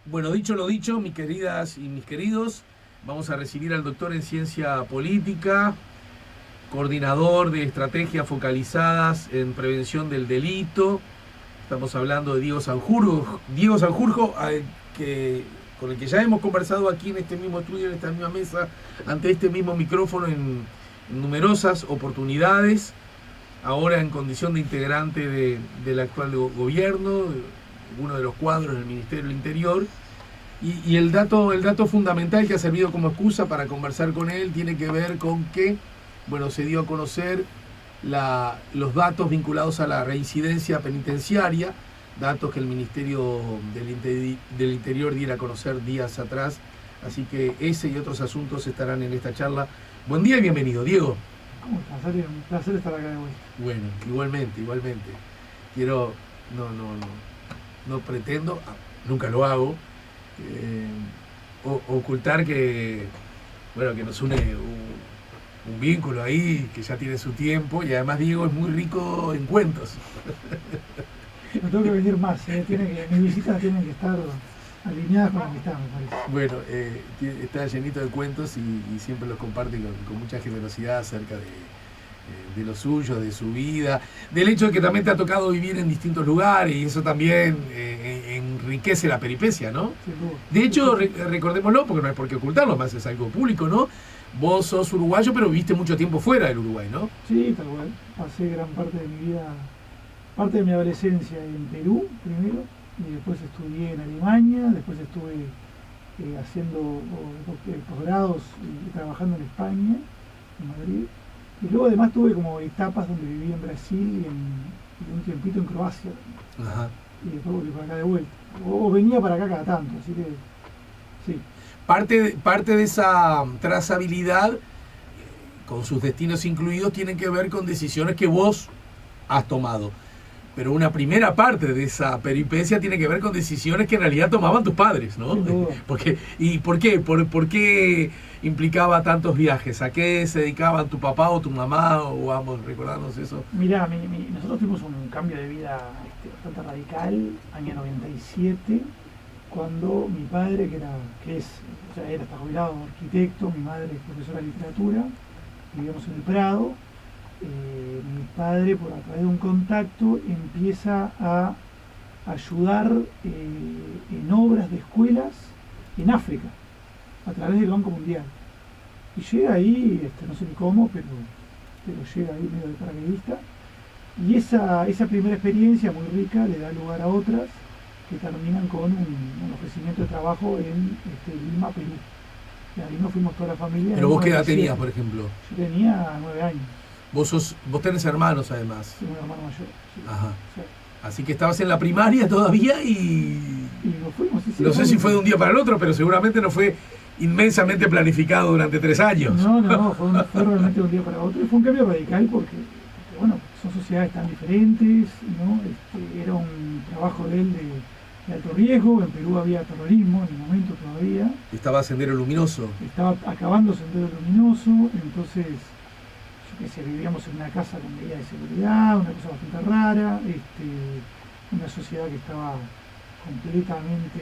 Bueno, dicho lo dicho, mis queridas y mis queridos, vamos a recibir al doctor en ciencia política, coordinador de estrategias focalizadas en prevención del delito. Estamos hablando de Diego Sanjurjo. Diego Sanjurjo, con el que ya hemos conversado aquí en este mismo estudio, en esta misma mesa, ante este mismo micrófono en numerosas oportunidades, ahora en condición de integrante del actual gobierno, uno de los cuadros del Ministerio del Interior. Y el dato fundamental que ha servido como excusa para conversar con él tiene que ver con que, bueno, se dio a conocer los datos vinculados a la reincidencia penitenciaria, datos que el Ministerio del Interior diera a conocer días atrás. Así que ese y otros asuntos estarán en esta charla. Buen día y bienvenido, Diego. ¿Cómo estás, Ariel? Un placer estar acá de vuelta. Bueno, igualmente. Quiero, no pretendo, nunca lo hago, ocultar que nos une un vínculo ahí que ya tiene su tiempo, y además Diego es muy rico en cuentos. No tengo que venir más, mis visitas tienen que estar alineadas con la amistad, me parece. Bueno, está llenito de cuentos y siempre los comparte con mucha generosidad acerca de lo suyo, de su vida, del hecho de que también te ha tocado vivir en distintos lugares, y eso también enriquece la peripecia, ¿no? De hecho, recordémoslo, porque no hay por qué ocultarlo, más es algo público, ¿no? Vos sos uruguayo, pero viviste mucho tiempo fuera del Uruguay, ¿no? Sí, tal cual. Pasé gran parte de mi vida, parte de mi adolescencia en Perú primero, y después estudié en Alemania, después estuve haciendo posgrados y trabajando en España, en Madrid. Y luego además tuve como etapas donde viví en Brasil y un tiempito en Croacia. Ajá. Y después volví para acá de vuelta. O venía para acá cada tanto, así que sí. Parte de esa trazabilidad, con sus destinos incluidos, tiene que ver con decisiones que vos has tomado. Pero una primera parte de esa peripecia tiene que ver con decisiones que en realidad tomaban tus padres, ¿no? ¿Por qué? ¿Por qué implicaba tantos viajes? ¿A qué se dedicaban tu papá o tu mamá? O vamos, recordarnos eso. Mirá, nosotros tuvimos un cambio de vida bastante radical, año 97, cuando mi padre, él está jubilado, arquitecto, mi madre es profesora de literatura, vivíamos en el Prado. Mi padre, a través de un contacto, empieza a ayudar en obras de escuelas en África, a través del Banco Mundial. Y llega ahí, no sé ni cómo, pero llega ahí medio de paracaidista. Y esa primera experiencia muy rica le da lugar a otras que terminan con un ofrecimiento de trabajo en Lima, Perú. Y ahí nos fuimos toda la familia. ¿Pero vos qué edad tenías, por ejemplo? Yo tenía 9 años. Vos tenés hermanos, además. Sí, un hermano mayor. Sí. Ajá. Sí. Así que estabas en la primaria todavía y nos fuimos. Sí, no sé si fue de un día para el otro, pero seguramente no fue inmensamente planificado durante 3 años. No, fue realmente de un día para otro. Y fue un cambio radical porque son sociedades tan diferentes, ¿no? Era un trabajo de él de alto riesgo. En Perú había terrorismo en el momento todavía. Estaba Sendero Luminoso. Estaba acabando Sendero Luminoso, entonces vivíamos en una casa con medidas de seguridad, una cosa bastante rara, una sociedad que estaba completamente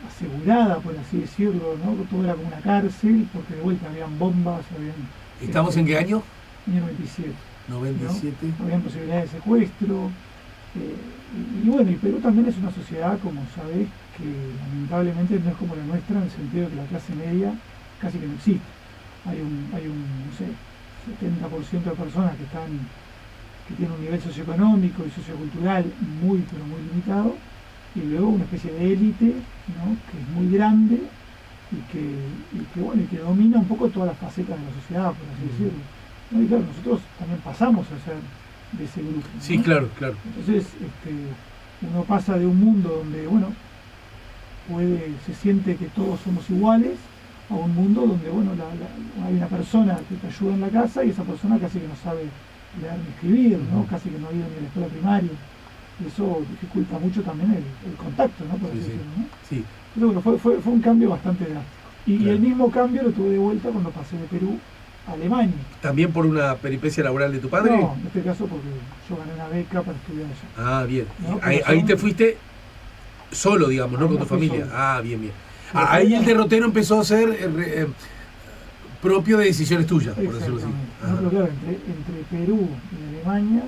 asegurada, por así decirlo, ¿no? Todo era como una cárcel, porque de vuelta habían bombas, ¿Estamos en qué año? Año 97. 97. ¿no? Habían posibilidades de secuestro. Y Perú también es una sociedad, como sabés, que lamentablemente no es como la nuestra, en el sentido de que la clase media casi que no existe. Hay un no sé, 70% de personas que tienen un nivel socioeconómico y sociocultural muy limitado, y luego una especie de élite, ¿no? Que es muy grande y que domina un poco todas las facetas de la sociedad, por así decirlo. ¿No? Y claro, nosotros también pasamos a ser de ese grupo, ¿no? Sí, claro. Entonces, uno pasa de un mundo donde, se siente que todos somos iguales, a un mundo donde, hay una persona que te ayuda en la casa y esa persona casi que no sabe leer ni escribir, ¿no? Casi que no ha ido ni a la escuela primaria. Y eso dificulta mucho también el contacto, ¿no? Por así decirlo, ¿no? Sí. Entonces, fue un cambio bastante drástico. Y el mismo cambio lo tuve de vuelta cuando pasé de Perú a Alemania. ¿También por una peripecia laboral de tu padre? No, en este caso porque yo gané una beca para estudiar allá. Ah, bien. ¿No? Ahí te fuiste Solo, digamos, ¿no? Ahí Con me tu fui familia. solo. Ah, bien, bien. Ahí el derrotero empezó a ser propio de decisiones tuyas, por decirlo así. Exactamente. No, pero claro, entre Perú y Alemania,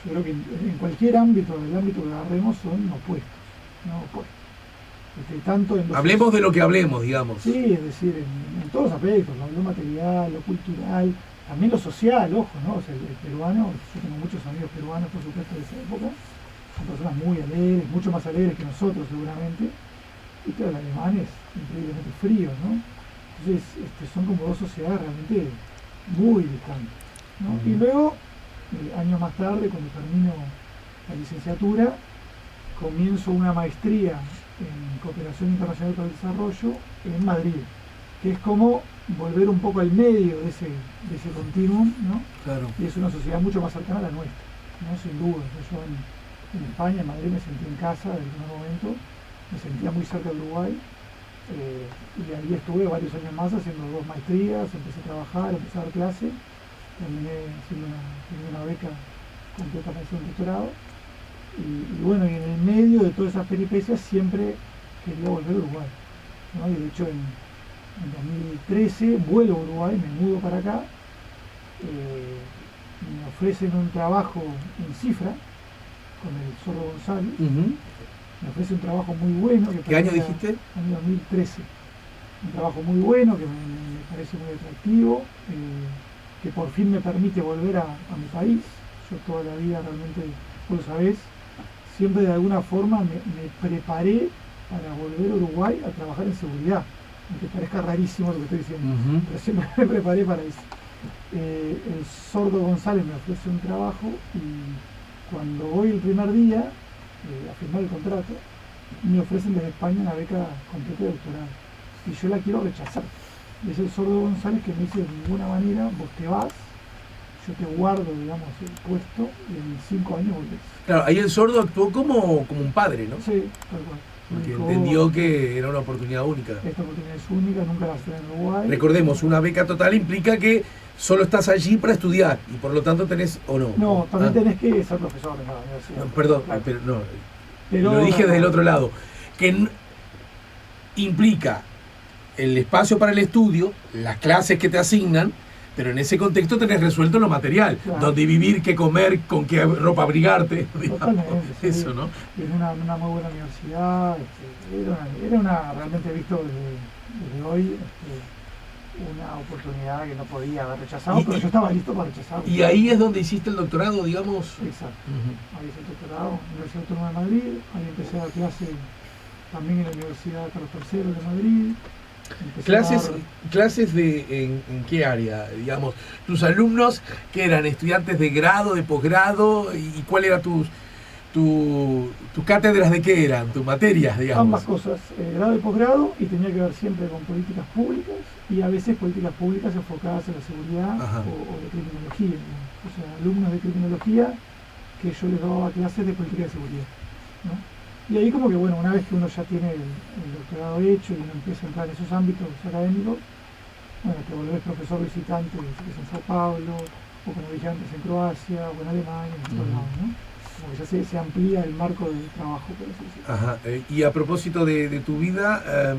yo creo que en cualquier ámbito, del ámbito que agarremos, son opuestos. No opuestos. Tanto en Hablemos de lo que hablemos, digamos. Sí, es decir, en todos los aspectos, lo material, lo cultural, también lo social, ojo, ¿no? O sea, el peruano, yo tengo muchos amigos peruanos, por supuesto, de esa época, son personas muy alegres, mucho más alegres que nosotros seguramente, y claro, el alemán es increíblemente frío, ¿no? Entonces, son como dos sociedades realmente muy distantes, ¿no? Y luego, años más tarde, cuando termino la licenciatura, comienzo una maestría en Cooperación Internacional para el Desarrollo en Madrid, que es como volver un poco al medio de ese continuum, ¿no? Claro. Y es una sociedad mucho más cercana a la nuestra, ¿no? Sin duda. Yo en España, en Madrid, me sentí en casa desde el primer momento, me sentía muy cerca de Uruguay, y ahí estuve varios años más haciendo 2 maestrías, empecé a trabajar, empecé a dar clase, terminé haciendo una beca completa para hacer un doctorado. Y bueno, y en el medio de todas esas peripecias siempre quería volver a Uruguay, ¿no? Y de hecho en 2013 vuelo a Uruguay, me mudo para acá, me ofrecen un trabajo en Cifra con el Sordo González, me ofrece un trabajo muy bueno. ¿Qué año dijiste? Año 2013. Un trabajo muy bueno que me parece muy atractivo, que por fin me permite volver a mi país. Yo toda la vida realmente, vos lo sabés, siempre de alguna forma me preparé para volver a Uruguay a trabajar en seguridad, aunque parezca rarísimo lo que estoy diciendo, pero siempre me preparé para eso. El Sordo González me ofrece un trabajo y cuando voy el primer día a firmar el contrato, me ofrecen desde España una beca completa de doctorado y yo la quiero rechazar. Y es el Sordo González que me dice: de ninguna manera, vos te vas, yo te guardo, digamos, el puesto y en 5 años volvés. Claro, ahí el Sordo actuó como un padre, ¿no? Sí, tal cual. Porque entendió que era una oportunidad única. Esta oportunidad es única, nunca la vas a tener en Uruguay. Recordemos, una beca total implica que solo estás allí para estudiar y por lo tanto tenés, ¿o no? No, también tenés que ser profesor en la universidad. No, perdón, claro. pero no. Pero, lo dije desde el otro lado. Que implica el espacio para el estudio, las clases que te asignan, pero en ese contexto tenés resuelto lo material, claro, dónde vivir, qué comer, con qué ropa abrigarte, totalmente, sí. eso, ¿no? En una muy buena universidad, era una realmente visto desde hoy, una oportunidad que no podía haber rechazado, pero yo estaba listo para rechazarlo. Y ahí es donde hiciste el doctorado, digamos. Exacto. Ahí hice el doctorado en la Universidad Autónoma de Madrid, ahí empecé a dar clase también en la Universidad Carlos III de Madrid. ¿Clases en qué área? Digamos, tus alumnos que eran estudiantes de grado, de posgrado, y cuál era tus cátedras de qué eran, tus materias, digamos. Ambas cosas, grado y posgrado, y tenía que ver siempre con políticas públicas y a veces políticas públicas enfocadas en la seguridad o de criminología, ¿no? O sea, alumnos de criminología que yo les daba clases de política de seguridad, ¿no? Y ahí como que bueno, una vez que uno ya tiene el doctorado hecho y uno empieza a entrar en esos ámbitos académicos, bueno, te volvés profesor visitante en Sao Paulo, o como dije antes en Croacia, o en Alemania, en otros lados, ¿no? Como que ya se amplía el marco del trabajo, por así decirlo. Ajá. Y a propósito de tu vida,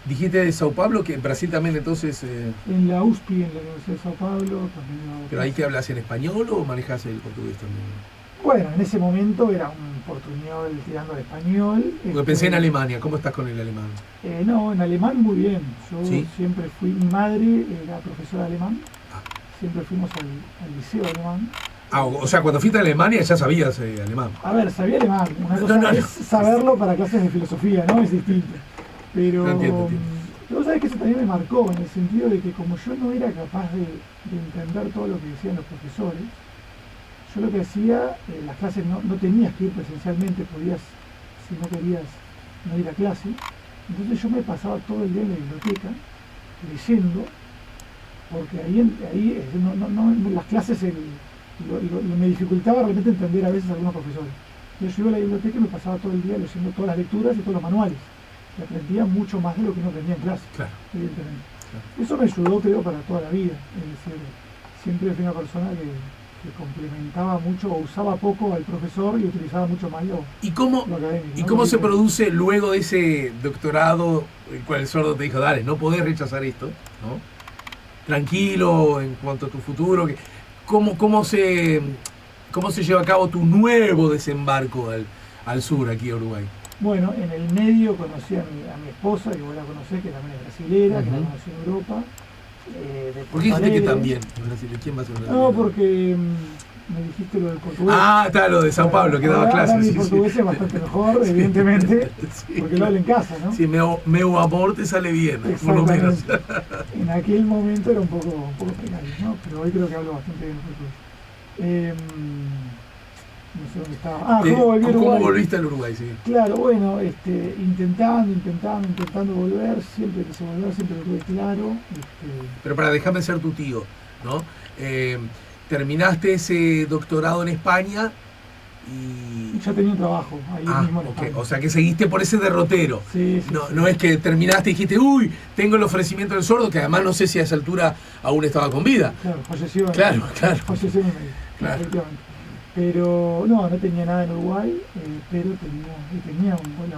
dijiste de Sao Paulo, que en Brasil también entonces... En la USP, en la Universidad de Sao Paulo, también... ¿Pero ahí te hablas en español o manejas el portugués también? Bueno, en ese momento era un portuñol tirando de español. Porque pensé en Alemania, ¿cómo estás con el alemán? No, en alemán muy bien. Yo ¿Sí? siempre fui, mi madre era profesora de alemán, siempre fuimos al liceo alemán. O sea, cuando fuiste a Alemania ya sabías alemán. A ver, sabía alemán, una cosa es saberlo para clases de filosofía, ¿no? Es distinto. Pero, entiendo. Vos sabés que eso también me marcó, en el sentido de que como yo no era capaz de entender todo lo que decían los profesores, yo lo que hacía, las clases no tenías que ir presencialmente, podías, si no querías, no ir a clase. Entonces yo me pasaba todo el día en la biblioteca, leyendo, porque ahí las clases me dificultaba realmente entender a veces a algunos profesores. Entonces yo iba a la biblioteca y me pasaba todo el día leyendo todas las lecturas y todos los manuales. Y aprendía mucho más de lo que uno aprendía en clase, claro, evidentemente. Claro. Eso me ayudó, creo, para toda la vida. Es decir, siempre fui una persona que complementaba mucho o usaba poco al profesor y utilizaba mucho más ¿Y cómo, lo académico, ¿y ¿no? cómo se Porque- produce luego de ese doctorado, el cual el sordo te dijo, dale, no podés rechazar esto, ¿no? Tranquilo en cuanto a tu futuro, ¿cómo, cómo se lleva a cabo tu nuevo desembarco al sur, aquí a Uruguay? Bueno, en el medio conocí a mi esposa, que vos la conocés, que también es brasilera, que la Ujú. conocí en Europa. De ¿Por qué Porto dijiste que Alegre. también en Brasil? ¿Quién va a ser brasileño? No, porque me dijiste lo del portugués. Ah, está, lo de Sao Paulo, que daba Ahora clases. mi Sí, portugués sí. es bastante mejor, evidentemente, Sí, porque lo hablo en casa, ¿no? sí, meu amor te sale bien, por lo menos. Exactamente. En aquel momento era un poco precario, ¿no? Pero hoy creo que hablo bastante bien portugués. No sé dónde estaba. Ah, ¿cómo volví a ¿Cómo Uruguay? volviste al Uruguay? Sí. Claro, bueno, intentando volver, siempre quise volver, siempre lo tuve claro. Pero para déjame ser tu tío, ¿no? Terminaste ese doctorado en España y... Ya tenía un trabajo ahí mismo en España. O sea que seguiste por ese derrotero. Sí, sí, No, sí. no es que terminaste y dijiste, uy, tengo el ofrecimiento del sordo, que además no sé si a esa altura aún estaba con vida. Claro, falleció. Claro. Falleció en el medio, Claro. efectivamente. Pero no tenía nada en Uruguay, pero tenía la verdad que tenía un buen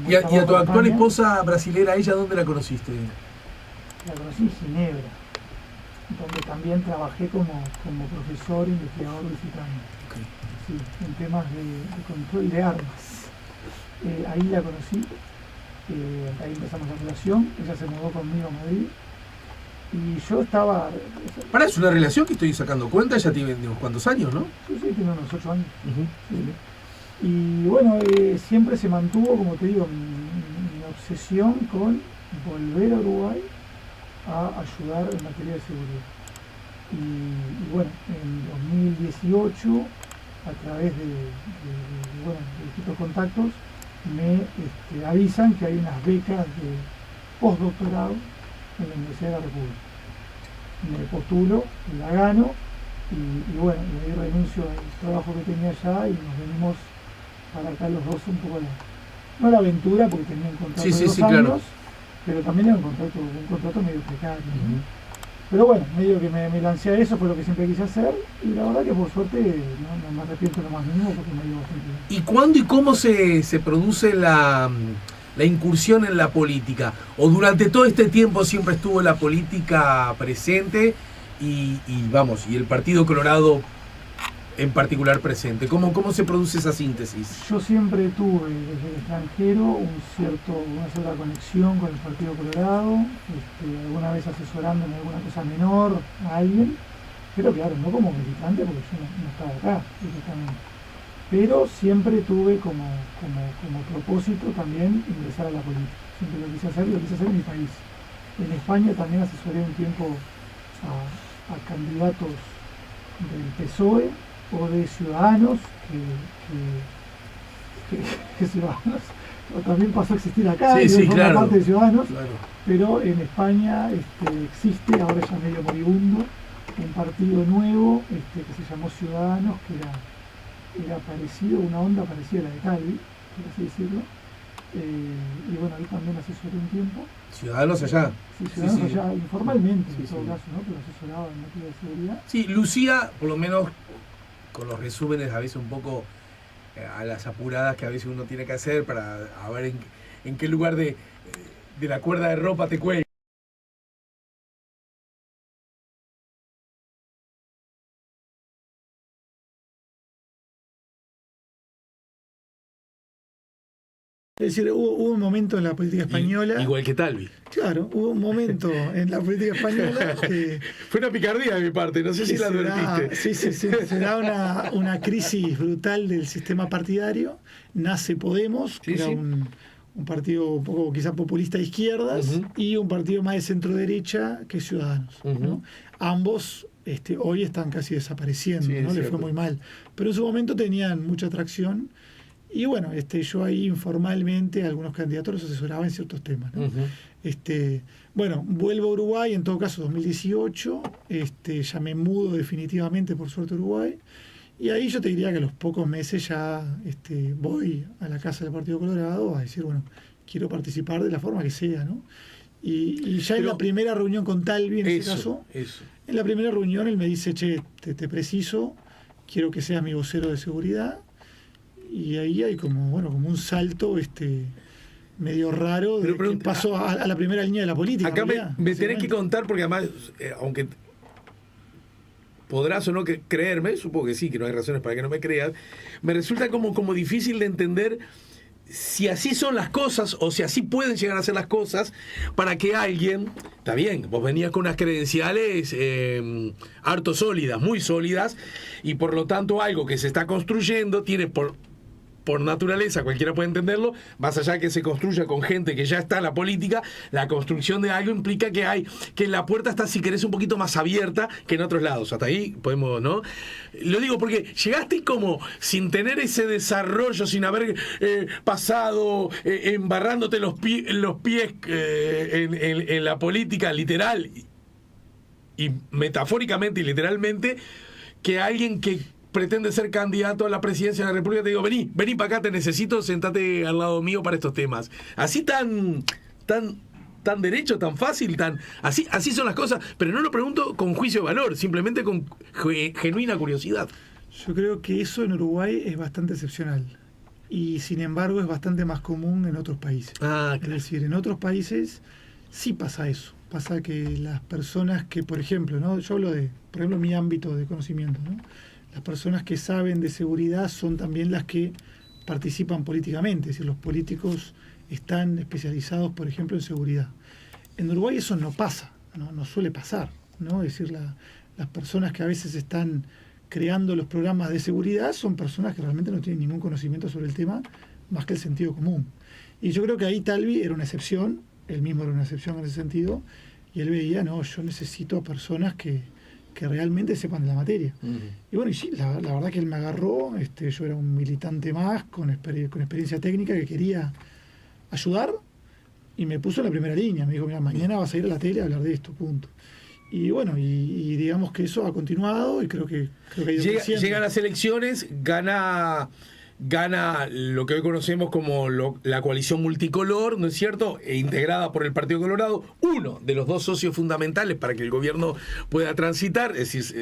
¿Y a trabajo tu en actual España. esposa brasilera, ella dónde la conociste? La conocí en Ginebra, donde también trabajé como profesor investigador visitante. Okay. Sí, en temas de control de armas. Ahí la conocí, ahí empezamos la relación, ella se mudó conmigo a Madrid y yo estaba... Para, es una relación que estoy sacando cuenta, ya tiene unos cuantos años, ¿no? Sí, tiene unos 8 años. Sí. Y bueno, siempre se mantuvo, como te digo, mi obsesión con volver a Uruguay a ayudar en materia de seguridad. Y bueno, en 2018, a través de distintos contactos, me avisan que hay unas becas de postdoctorado en la Universidad de la República. Me postulo, la gano y bueno, y ahí renuncio al trabajo que tenía allá y nos venimos para acá los dos un poco no la aventura porque tenía un contrato de 2 años, claro. pero también era un contrato medio precario, ¿no? Pero bueno, medio que me lancé a eso, fue lo que siempre quise hacer y la verdad que por suerte no me arrepiento lo más mínimo porque me dio bastante bien. ¿Y cuándo y cómo se produce la incursión en la política? ¿O durante todo este tiempo siempre estuvo la política presente y el Partido Colorado en particular presente? ¿Cómo se produce esa síntesis? Yo siempre tuve desde el extranjero una cierta conexión con el Partido Colorado, alguna vez asesorando en alguna cosa menor a alguien, pero claro, no como militante porque yo no estaba acá directamente. Pero siempre tuve como propósito también ingresar a la política. Siempre lo quise hacer en mi país. En España también asesoré un tiempo a candidatos del PSOE o de Ciudadanos, que Ciudadanos también pasó a existir acá, sí, claro. Parte de Ciudadanos, Claro. pero en España existe, ahora ya medio moribundo, un partido nuevo que se llamó Ciudadanos, que era parecido, una onda parecida a la de Calvi, por así decirlo. Y bueno, ahí también asesoré un tiempo. ¿Ciudadanos allá? Sí, Ciudadanos allá, informalmente en todo Sí. caso, ¿no? Pero asesoraba en materia de seguridad. Sí, Lucía, por lo menos con los resúmenes a veces un poco a las apuradas que a veces uno tiene que hacer para a ver en qué lugar de la cuerda de ropa te cuelga. Es decir, hubo un momento en la política española. Igual que Talvi. Claro, hubo un momento en la política española que. Fue una picardía de mi parte, no sé si la advertiste. Sí, se da una crisis brutal del sistema partidario. Nace Podemos, que era un partido un poco quizás populista de izquierdas, y un partido más de centro-derecha que Ciudadanos. ¿No? Ambos hoy están casi desapareciendo, ¿no? Les fue muy mal. Pero en su momento tenían mucha atracción. Y bueno, yo ahí informalmente algunos candidatos los asesoraba en ciertos temas, ¿no? Bueno, vuelvo a Uruguay, en todo caso 2018, ya me mudo definitivamente por suerte a Uruguay, y ahí yo te diría que a los pocos meses ya voy a la casa del Partido Colorado a decir, bueno, quiero participar de la forma que sea, ¿no? Y ya en la primera reunión con Talvi, en ese caso, en la primera reunión él me dice, che, te preciso, quiero que seas mi vocero de seguridad. Y ahí hay como un salto medio raro de que pasó a la primera línea de la política. Acá me tenés que contar, porque además, aunque podrás o no creerme, supongo que sí, que no hay razones para que no me creas, me resulta como difícil de entender si así son las cosas o si así pueden llegar a ser las cosas para que alguien, está bien, vos venías con unas credenciales harto sólidas, muy sólidas, y por lo tanto algo que se está construyendo tiene por naturaleza, cualquiera puede entenderlo, más allá de que se construya con gente que ya está en la política, la construcción de algo implica que la puerta está, si querés, un poquito más abierta que en otros lados. Hasta ahí podemos, ¿no? Lo digo porque llegaste como sin tener ese desarrollo, sin haber pasado embarrándote los pies en la política literal y metafóricamente y literalmente, que alguien que pretende ser candidato a la presidencia de la República te digo, vení para acá, te necesito, sentate al lado mío para estos temas. Así tan derecho, tan fácil, así son las cosas, pero no lo pregunto con juicio de valor, simplemente con genuina curiosidad. Yo creo que eso en Uruguay es bastante excepcional y sin embargo es bastante más común en otros países. Claro. Es decir, en otros países sí pasa eso. Pasa que las personas que, por ejemplo, ¿no? Yo hablo por ejemplo, mi ámbito de conocimiento, ¿no? Las personas que saben de seguridad son también las que participan políticamente, es decir, los políticos están especializados, por ejemplo, en seguridad. En Uruguay eso no pasa, no suele pasar, ¿no? Es decir, las personas que a veces están creando los programas de seguridad son personas que realmente no tienen ningún conocimiento sobre el tema, más que el sentido común. Y yo creo que ahí Talvi era una excepción, él mismo era una excepción en ese sentido, y él veía, no, yo necesito a personas que realmente sepan de la materia. Uh-huh. Y bueno, y sí, la verdad que él me agarró, yo era un militante más, con experiencia técnica, que quería ayudar, y me puso en la primera línea, me dijo, mira, mañana vas a ir a la tele a hablar de esto, punto. Y bueno, y digamos que eso ha continuado, y creo que ha ido creciendo. Llegan las elecciones, gana lo que hoy conocemos como la coalición multicolor, ¿no es cierto?, integrada por el Partido Colorado, uno de los dos socios fundamentales para que el gobierno pueda transitar, es decir,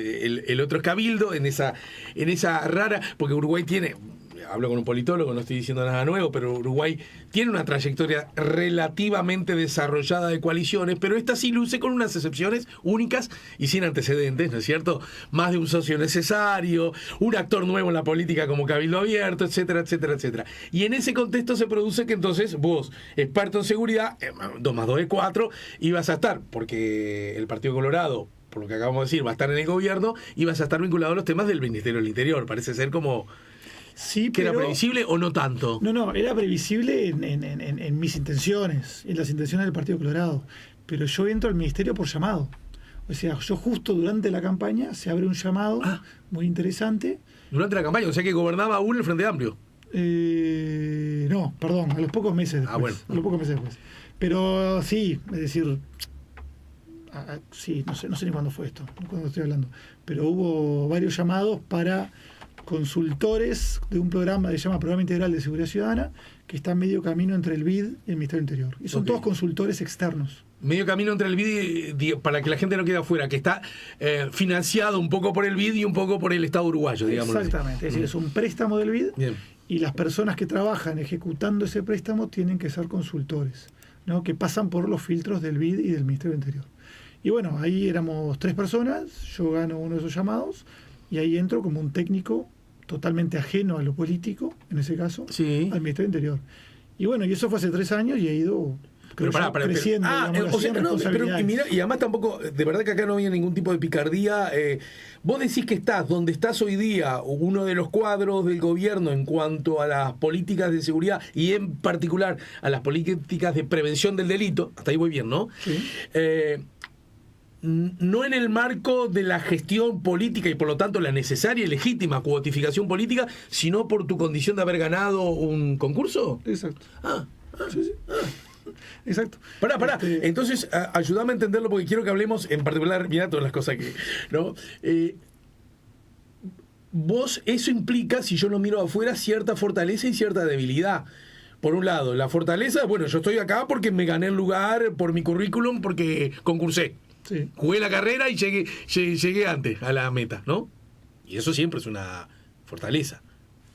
el otro es Cabildo, en esa rara, porque Uruguay tiene, hablo con un politólogo, no estoy diciendo nada nuevo, pero Uruguay tiene una trayectoria relativamente desarrollada de coaliciones, pero esta sí luce con unas excepciones únicas y sin antecedentes, ¿no es cierto? Más de un socio necesario, un actor nuevo en la política como Cabildo Abierto, etcétera, etcétera, etcétera. Y en ese contexto se produce que entonces vos, experto en seguridad, 2 más 2 es 4, ibas a estar, porque el Partido Colorado, por lo que acabamos de decir, va a estar en el gobierno, ibas a estar vinculado a los temas del Ministerio del Interior. Parece ser como... Sí, ¿que era previsible o no tanto? No, era previsible en mis intenciones, en las intenciones del Partido Colorado. Pero yo entro al ministerio por llamado. O sea, yo justo durante la campaña se abre un llamado muy interesante. ¿Durante la campaña? O sea que gobernaba aún el Frente Amplio. No, perdón, a los pocos meses después. Bueno. A los pocos meses después. Pero sí, es decir... sí, no sé ni cuándo fue esto, cuándo estoy hablando. Pero hubo varios llamados para... consultores de un programa que se llama Programa Integral de Seguridad Ciudadana, que está medio camino entre el BID y el Ministerio del Interior. Y son todos consultores externos. Medio camino entre el BID, para que la gente no quede afuera, que está financiado un poco por el BID y un poco por el Estado uruguayo, digamos. Exactamente, es decir, es un préstamo del BID. Bien. Y las personas que trabajan ejecutando ese préstamo tienen que ser consultores, ¿no? Que pasan por los filtros del BID y del Ministerio del Interior. Y bueno, ahí éramos 3 personas, yo gano uno de esos llamados, y ahí entro como un técnico totalmente ajeno a lo político, en ese caso, sí, al Ministerio del Interior. Y bueno, y eso fue hace 3 años y he ido creciendo. Y además tampoco, de verdad que acá no había ningún tipo de picardía. Vos decís que estás donde estás hoy día, uno de los cuadros del gobierno en cuanto a las políticas de seguridad y en particular a las políticas de prevención del delito, hasta ahí voy bien, ¿no? Sí. No en el marco de la gestión política y por lo tanto la necesaria y legítima cuotificación política, sino por tu condición de haber ganado un concurso. Exacto. Sí. Exacto. Pará. Entonces, ayúdame a entenderlo porque quiero que hablemos en particular, mira todas las cosas que... ¿no? Vos, eso implica, si yo lo miro afuera, cierta fortaleza y cierta debilidad. Por un lado, la fortaleza, bueno, yo estoy acá porque me gané el lugar por mi currículum, porque concursé. Sí. Jugué la carrera y llegué antes a la meta, ¿no? Y eso siempre es una fortaleza.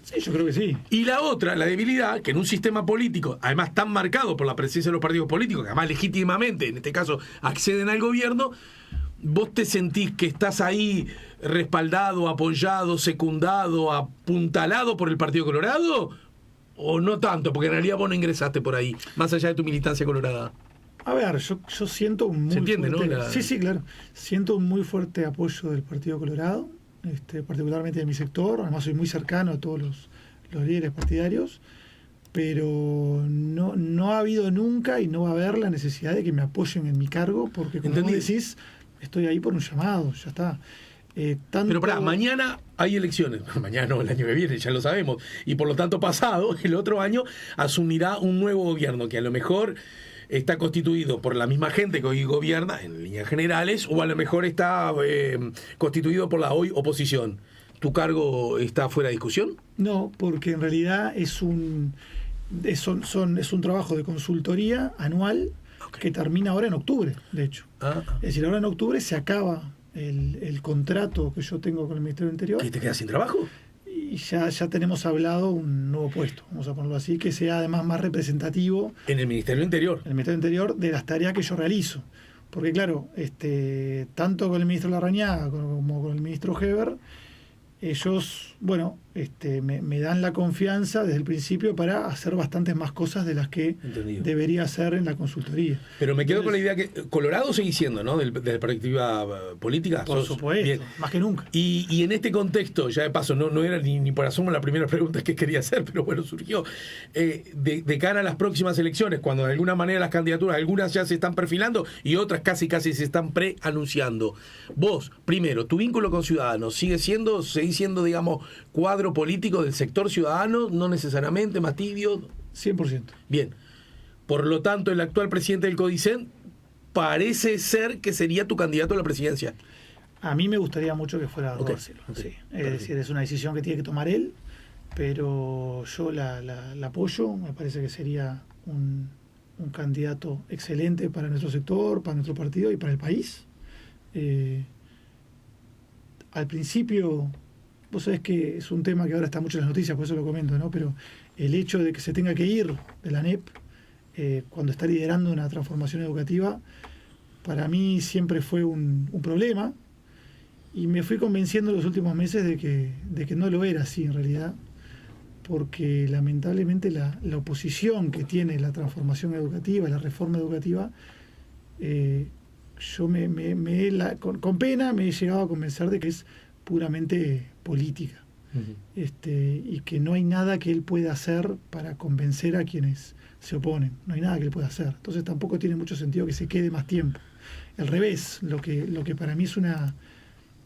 Sí, yo creo que sí. Y la otra, la debilidad, que en un sistema político, además tan marcado por la presencia de los partidos políticos, que además legítimamente, en este caso, acceden al gobierno, vos te sentís que estás ahí respaldado, apoyado, secundado, apuntalado por el Partido Colorado, o no tanto, porque en realidad vos no ingresaste por ahí, más allá de tu militancia colorada. A ver, yo siento un muy ¿Se entiende, fuerte, no? Sí, claro. Siento un muy fuerte apoyo del Partido Colorado, particularmente de mi sector. Además soy muy cercano a todos los líderes partidarios, pero no ha habido nunca y no va a haber la necesidad de que me apoyen en mi cargo, porque como vos decís, estoy ahí por un llamado, ya está. Pero pará, mañana hay elecciones. Mañana no, el año que viene, ya lo sabemos. Y por lo tanto, pasado, el otro año, asumirá un nuevo gobierno que a lo mejor está constituido por la misma gente que hoy gobierna, en líneas generales, o a lo mejor está constituido por la hoy oposición. ¿Tu cargo está fuera de discusión? No, porque en realidad es un trabajo de consultoría anual que termina ahora en octubre, de hecho. Es decir, ahora en octubre se acaba el contrato que yo tengo con el Ministerio del Interior. ¿Y te quedas sin trabajo? Y ya tenemos hablado un nuevo puesto, vamos a ponerlo así, que sea además más representativo. En el Ministerio del Interior. En el Ministerio del Interior, de las tareas que yo realizo. Porque claro, tanto con el ministro Larrañaga como con el ministro Heber, ellos, bueno, me dan la confianza desde el principio para hacer bastantes más cosas de las que debería hacer en la consultoría. Pero me quedo con la idea que Colorado sigue siendo, ¿no? De la perspectiva política. Por supuesto, bien. Más que nunca. Y en este contexto, ya de paso, no era ni por asomo la primera pregunta que quería hacer, pero bueno, surgió. De cara a las próximas elecciones, cuando de alguna manera las candidaturas, algunas ya se están perfilando y otras casi se están preanunciando. Vos, primero, tu vínculo con Ciudadanos, seguís siendo, digamos, cuadro político del sector ciudadano, no necesariamente más tibio. 100%. Bien. Por lo tanto, el actual presidente del CODICEN parece ser que sería tu candidato a la presidencia. A mí me gustaría mucho que fuera Rodolfo Silva. Sí. Es decir, es una decisión que tiene que tomar él, pero yo la apoyo. Me parece que sería un candidato excelente para nuestro sector, para nuestro partido y para el país. Al principio, vos sabés que es un tema que ahora está mucho en las noticias, por eso lo comento, ¿no? Pero el hecho de que se tenga que ir de la ANEP cuando está liderando una transformación educativa, para mí siempre fue un problema, y me fui convenciendo en los últimos meses de que no lo era así en realidad, porque lamentablemente la oposición que tiene la transformación educativa, la reforma educativa, yo con pena me he llegado a convencer de que es puramente política. Uh-huh. Y que no hay nada que él pueda hacer para convencer a quienes se oponen. No hay nada que él pueda hacer. Entonces tampoco tiene mucho sentido que se quede más tiempo. Al revés, lo que para mí es una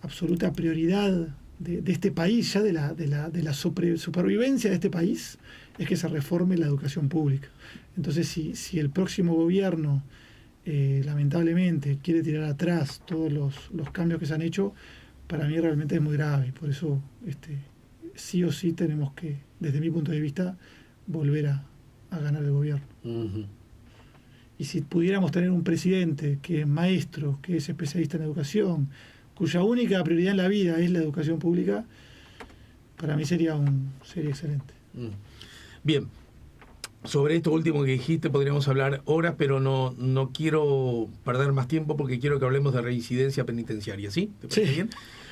absoluta prioridad de este país, ya de la supervivencia de este país, es que se reforme la educación pública. Entonces, si el próximo gobierno lamentablemente quiere tirar atrás todos los cambios que se han hecho, para mí realmente es muy grave. Por eso sí o sí tenemos que, desde mi punto de vista, volver a ganar el gobierno. Uh-huh. Y si pudiéramos tener un presidente que es maestro, que es especialista en educación, cuya única prioridad en la vida es la educación pública, para mí sería excelente. Bien. Sobre esto último que dijiste podríamos hablar horas, pero no quiero perder más tiempo porque quiero que hablemos de reincidencia penitenciaria, ¿sí? ¿Te parece bien?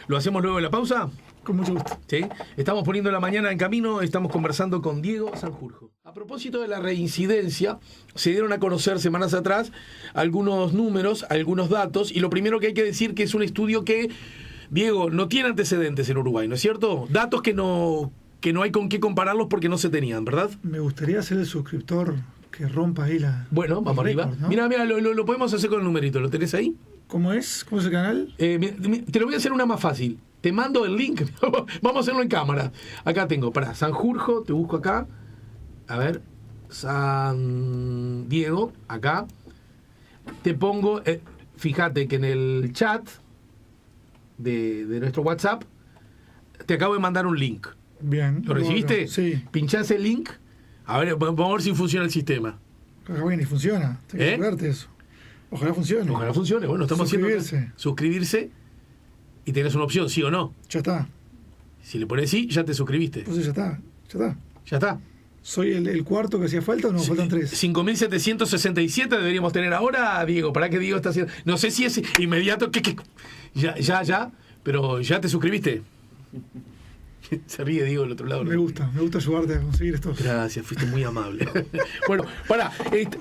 ¿Lo hacemos luego de la pausa? Con mucho gusto. ¿Sí? Estamos poniendo la mañana en camino, estamos conversando con Diego Sanjurjo. A propósito de la reincidencia, se dieron a conocer semanas atrás algunos números, algunos datos, y lo primero que hay que decir que es un estudio que, Diego, no tiene antecedentes en Uruguay, ¿no es cierto? Datos que no hay con qué compararlos porque no se tenían, ¿verdad? Me gustaría ser el suscriptor que rompa ahí la... Bueno, vamos arriba. Récord, ¿no? Mira, lo podemos hacer con el numerito, ¿lo tenés ahí? ¿Cómo es? ¿Cómo es el canal? Te lo voy a hacer una más fácil. Te mando el link. Vamos a hacerlo en cámara. Acá tengo, Sanjurjo, te busco acá. A ver, San Diego, acá. Te pongo, fíjate que en el chat de nuestro WhatsApp te acabo de mandar un link. Bien. ¿Lo recibiste? Sí. Pinchás el link. A ver, vamos a ver si funciona el sistema. Bueno, y funciona. Tengo que verte eso. Ojalá funcione. Ojalá funcione. Bueno, estamos haciendo suscribirse y tenés una opción, ¿sí o no? Ya está. Si le pones sí, ya te suscribiste. Entonces ya está. Ya está. ¿Soy el cuarto que hacía falta o no? Faltan 3. 5.767 deberíamos tener ahora, Diego. ¿Para qué Diego está haciendo? No sé si es inmediato. Ya. Pero ya te suscribiste. Se ríe Diego del otro lado. Me gusta ayudarte a conseguir esto. Gracias, fuiste muy amable. Bueno,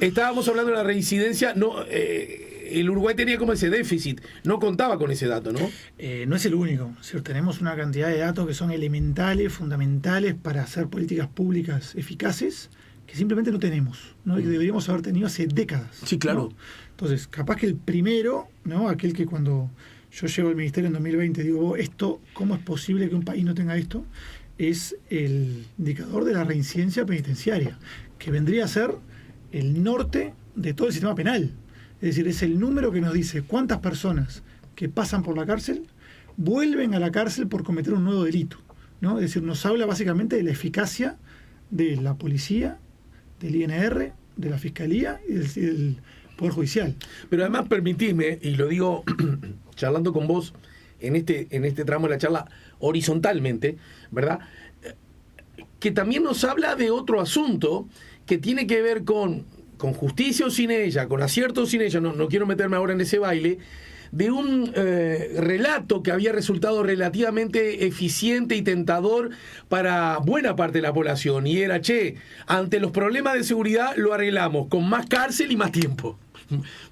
estábamos hablando de la reincidencia. No, el Uruguay tenía como ese déficit. No contaba con ese dato, ¿no? No es el único. Es decir, tenemos una cantidad de datos que son elementales, fundamentales para hacer políticas públicas eficaces, que simplemente no tenemos, ¿no? Y que deberíamos haber tenido hace décadas. Sí, claro. ¿No? Entonces, capaz que el primero, ¿no? Aquel que cuando yo llego al ministerio en 2020 digo, ¿cómo es posible que un país no tenga esto? Es el indicador de la reincidencia penitenciaria, que vendría a ser el norte de todo el sistema penal. Es decir, es el número que nos dice cuántas personas que pasan por la cárcel vuelven a la cárcel por cometer un nuevo delito, ¿no? Es decir, nos habla básicamente de la eficacia de la policía, del INR, de la Fiscalía y del Poder Judicial. Pero además permitidme, y lo digo charlando con vos en este tramo de la charla horizontalmente, ¿verdad? Que también nos habla de otro asunto que tiene que ver con justicia o sin ella, con acierto o sin ella, no quiero meterme ahora en ese baile, de un relato que había resultado relativamente eficiente y tentador para buena parte de la población, y era, ante los problemas de seguridad lo arreglamos con más cárcel y más tiempo.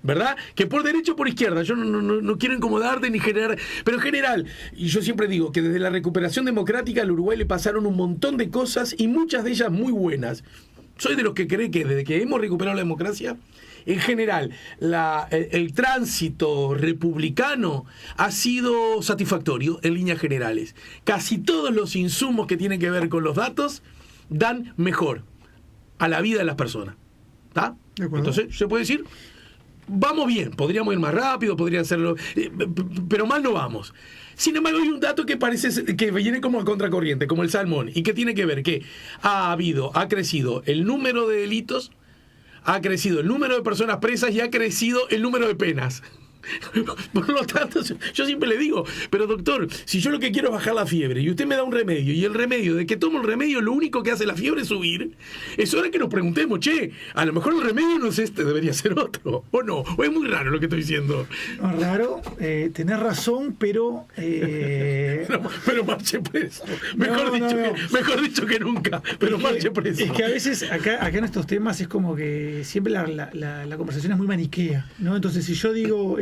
¿Verdad? Que por derecha o por izquierda, yo no quiero incomodarte ni generar, pero en general, y yo siempre digo que desde la recuperación democrática al Uruguay le pasaron un montón de cosas y muchas de ellas muy buenas. Soy de los que cree que desde que hemos recuperado la democracia, en general, el tránsito republicano ha sido satisfactorio en líneas generales. Casi todos los insumos que tienen que ver con los datos dan mejor a la vida de las personas. ¿Está? Entonces, se puede decir, vamos bien, podríamos ir más rápido, podría hacerlo, pero mal no vamos. Sin embargo, hay un dato que parece que viene como a contracorriente, como el salmón, y que tiene que ver que ha crecido el número de delitos, ha crecido el número de personas presas y ha crecido el número de penas. Por lo tanto, yo siempre le digo, pero doctor, si yo lo que quiero es bajar la fiebre y usted me da un remedio, y el remedio de que tomo el remedio lo único que hace la fiebre es subir, es hora que nos preguntemos, a lo mejor el remedio no es este, debería ser otro, o no, o es muy raro lo que estoy diciendo. No es raro, tenés razón, pero pero marche preso, mejor dicho que nunca, pero marche preso. Es que a veces acá en estos temas es como que siempre la conversación es muy maniquea, ¿no? Entonces, si yo digo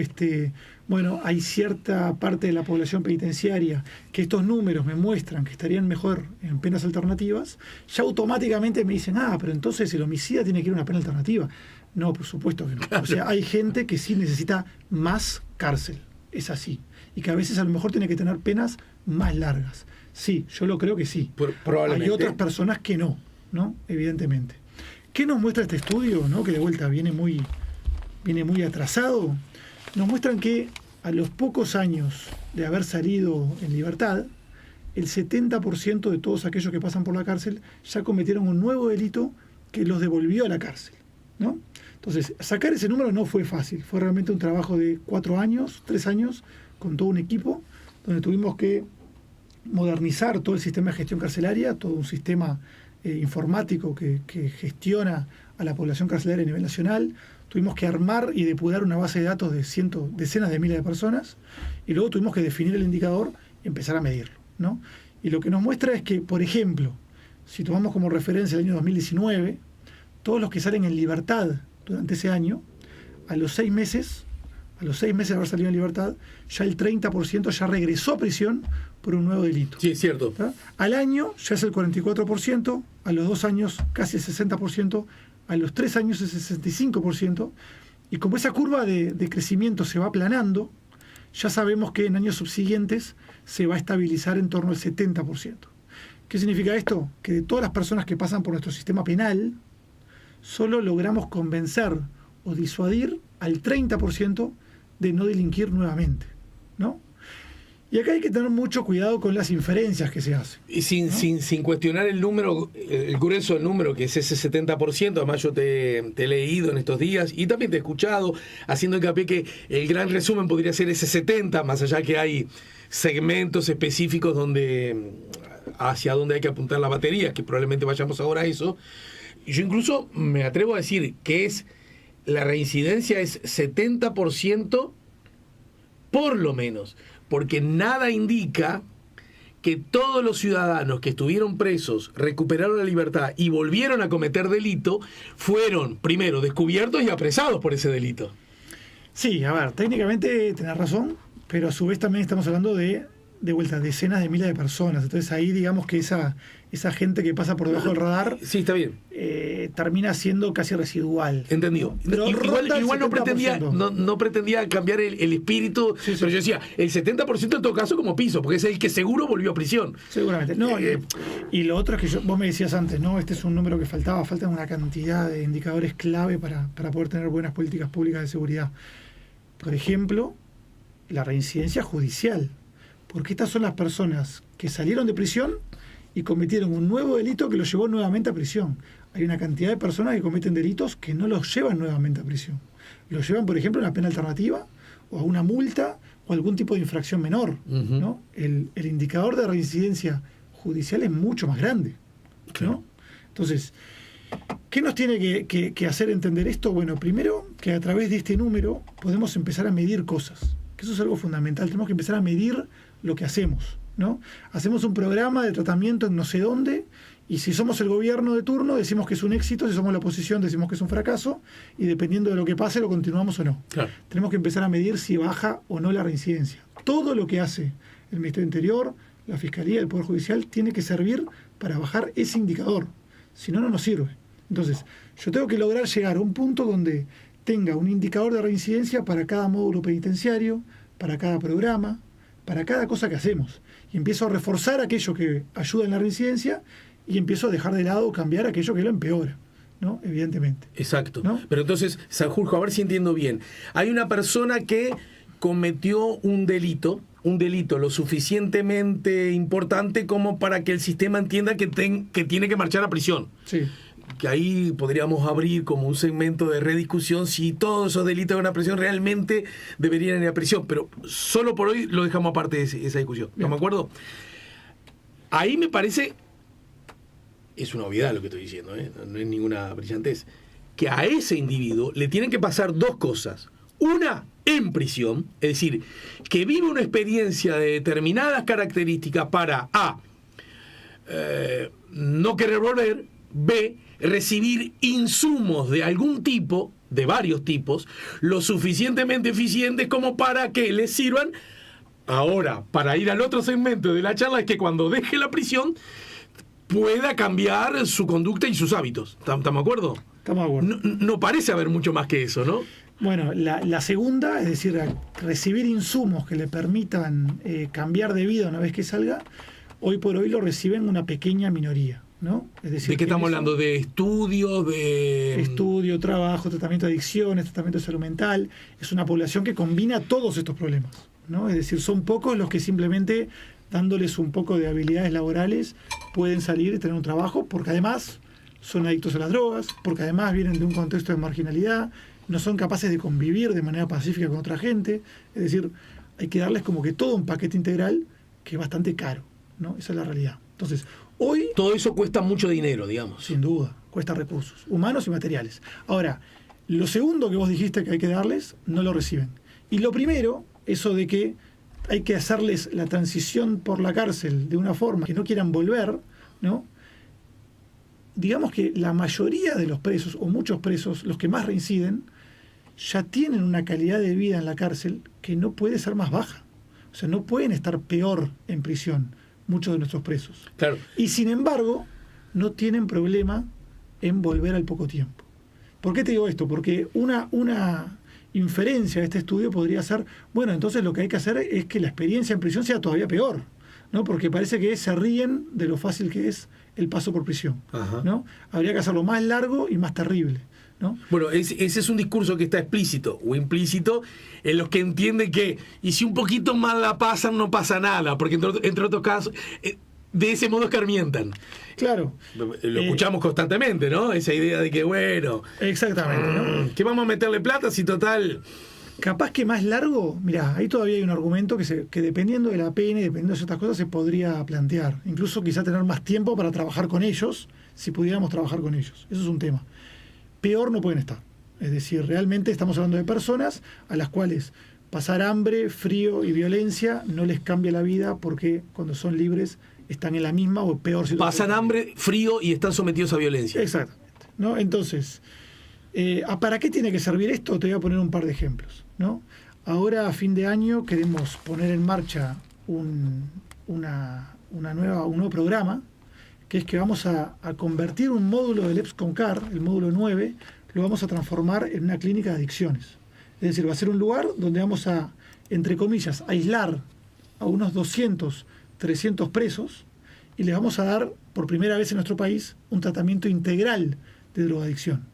bueno, hay cierta parte de la población penitenciaria que estos números me muestran que estarían mejor en penas alternativas, ya automáticamente me dicen, pero entonces el homicida tiene que ir a una pena alternativa. No, por supuesto que no. O sea, hay gente que sí necesita más cárcel, es así, y que a veces a lo mejor tiene que tener penas más largas. Sí, yo lo creo que sí. Probablemente. Hay otras personas que no, evidentemente. ¿Qué nos muestra este estudio, que de vuelta viene muy atrasado? Nos muestran que a los pocos años de haber salido en libertad, el 70% de todos aquellos que pasan por la cárcel ya cometieron un nuevo delito que los devolvió a la cárcel, ¿no? Entonces, sacar ese número no fue fácil, fue realmente un trabajo de 3 años, con todo un equipo, donde tuvimos que modernizar todo el sistema de gestión carcelaria, todo un sistema informático que gestiona a la población carcelaria a nivel nacional. Tuvimos que armar y depurar una base de datos de decenas de miles de personas, y luego tuvimos que definir el indicador y empezar a medirlo, ¿no? Y lo que nos muestra es que, por ejemplo, si tomamos como referencia el año 2019, todos los que salen en libertad durante ese año, a los 6 meses de haber salido en libertad, ya el 30% ya regresó a prisión por un nuevo delito. Sí, es cierto. ¿Tá? Al año ya es el 44%, a los 2 años casi el 60%, a los 3 años el 65%, y como esa curva de crecimiento se va aplanando, ya sabemos que en años subsiguientes se va a estabilizar en torno al 70%. ¿Qué significa esto? Que de todas las personas que pasan por nuestro sistema penal, solo logramos convencer o disuadir al 30% de no delinquir nuevamente, ¿no? Y acá hay que tener mucho cuidado con las inferencias que se hacen. Y sin cuestionar el número, el grueso del número, que es ese 70%, además yo te he leído en estos días y también te he escuchado, haciendo hincapié que el gran resumen podría ser ese 70%, más allá que hay segmentos específicos hacia donde hay que apuntar las baterías, que probablemente vayamos ahora a eso. Yo incluso me atrevo a decir que la reincidencia es 70% por lo menos, porque nada indica que todos los ciudadanos que estuvieron presos, recuperaron la libertad y volvieron a cometer delito, fueron primero descubiertos y apresados por ese delito. Sí, a ver, técnicamente tenés razón, pero a su vez también estamos hablando de vuelta, decenas de miles de personas. Entonces ahí digamos que esa gente que pasa por debajo del radar, sí, está bien, termina siendo casi residual. Entendido. Pero Igual no pretendía cambiar el espíritu, sí, pero yo decía, el 70% en todo caso como piso, porque es el que seguro volvió a prisión. Seguramente. No, y lo otro es que vos me decías antes, ¿no? Este es un número que faltan una cantidad de indicadores clave para poder tener buenas políticas públicas de seguridad. Por ejemplo, la reincidencia judicial. Porque estas son las personas que salieron de prisión y cometieron un nuevo delito que los llevó nuevamente a prisión. Hay una cantidad de personas que cometen delitos que no los llevan nuevamente a prisión. Los llevan, por ejemplo, a una pena alternativa o a una multa o a algún tipo de infracción menor, ¿no? El indicador de reincidencia judicial es mucho más grande, ¿no? Entonces, ¿qué nos tiene que hacer entender esto? Bueno, primero que a través de este número podemos empezar a medir cosas, que eso es algo fundamental. Tenemos que empezar a medir lo que hacemos, ¿no? Hacemos un programa de tratamiento en no sé dónde, y si somos el gobierno de turno decimos que es un éxito, si somos la oposición decimos que es un fracaso, y dependiendo de lo que pase lo continuamos o no. Claro. Tenemos que empezar a medir si baja o no la reincidencia. Todo lo que hace el Ministerio del Interior, la Fiscalía, el Poder Judicial, tiene que servir para bajar ese indicador, si no, no nos sirve. Entonces, yo tengo que lograr llegar a un punto donde tenga un indicador de reincidencia para cada módulo penitenciario, para cada programa, para cada cosa que hacemos. Y empiezo a reforzar aquello que ayuda en la reincidencia y empiezo a dejar de lado o cambiar aquello que lo empeora, ¿no? Evidentemente. Exacto. ¿No? Pero entonces, Sanjurjo, a ver si entiendo bien. Hay una persona que cometió un delito lo suficientemente importante como para que el sistema entienda que tiene que marchar a prisión. Sí. Que ahí podríamos abrir como un segmento de rediscusión si todos esos delitos de una prisión realmente deberían ir a prisión, pero solo por hoy lo dejamos aparte de esa discusión. ¿No me acuerdo? Ahí me parece, es una obviedad lo que estoy diciendo, no es ninguna brillantez, que a ese individuo le tienen que pasar dos cosas. Una, en prisión, es decir, que vive una experiencia de determinadas características para A, no querer volver, B, recibir insumos de algún tipo, de varios tipos, lo suficientemente eficientes como para que les sirvan. Ahora, para ir al otro segmento de la charla, es que cuando deje la prisión pueda cambiar su conducta y sus hábitos. ¿Estamos de acuerdo? Estamos de acuerdo. No parece haber mucho más que eso, ¿no? Bueno, la segunda, es decir, recibir insumos que le permitan cambiar de vida una vez que salga, hoy por hoy lo reciben una pequeña minoría, ¿no? Es decir, ¿de qué estamos hablando? ¿De estudios? Estudio, trabajo, tratamiento de adicciones, tratamiento de salud mental. Es una población que combina todos estos problemas, ¿no? Es decir, son pocos los que simplemente dándoles un poco de habilidades laborales pueden salir y tener un trabajo, porque además son adictos a las drogas, porque además vienen de un contexto de marginalidad, no son capaces de convivir de manera pacífica con otra gente. Es decir, hay que darles como que todo un paquete integral que es bastante caro, ¿no? Esa es la realidad. Entonces, hoy... todo eso cuesta mucho dinero, digamos. Sin duda, cuesta recursos, humanos y materiales. Ahora, lo segundo que vos dijiste que hay que darles, no lo reciben. Y lo primero, eso de que hay que hacerles la transición por la cárcel de una forma que no quieran volver, ¿no? Digamos que la mayoría de los presos, o muchos presos, los que más reinciden, ya tienen una calidad de vida en la cárcel que no puede ser más baja. O sea, no pueden estar peor en prisión muchos de nuestros presos. Claro. Y sin embargo, no tienen problema en volver al poco tiempo. ¿Por qué te digo esto? Porque una inferencia de este estudio podría ser, bueno, entonces lo que hay que hacer es que la experiencia en prisión sea todavía peor, ¿no? Porque parece que se ríen de lo fácil que es el paso por prisión, ¿no? Habría que hacerlo más largo y más terrible, ¿no? Bueno, ese es un discurso que está explícito o implícito en los que entienden que, y si un poquito mal la pasan, no pasa nada, porque entre otros casos, de ese modo escarmientan. Claro. Lo escuchamos constantemente, ¿no? Esa idea de que, bueno... Exactamente, ¿no? ¿Qué vamos a meterle plata si total... Capaz que más largo, mirá, ahí todavía hay un argumento que dependiendo de la pena y dependiendo de ciertas cosas se podría plantear. Incluso quizá tener más tiempo para trabajar con ellos, si pudiéramos trabajar con ellos. Eso es un tema. Peor no pueden estar. Es decir, realmente estamos hablando de personas a las cuales pasar hambre, frío y violencia no les cambia la vida porque cuando son libres están en la misma o peor situación. Pasan hambre, frío y están sometidos a violencia. Exactamente, ¿no? Entonces, ¿para qué tiene que servir esto? Te voy a poner un par de ejemplos, ¿no? Ahora, a fin de año, queremos poner en marcha un nuevo programa, que es que vamos a convertir un módulo del EPS-CONCAR, el módulo 9, lo vamos a transformar en una clínica de adicciones. Es decir, va a ser un lugar donde vamos a, entre comillas, aislar a unos 200, 300 presos y les vamos a dar, por primera vez en nuestro país, un tratamiento integral de drogadicción.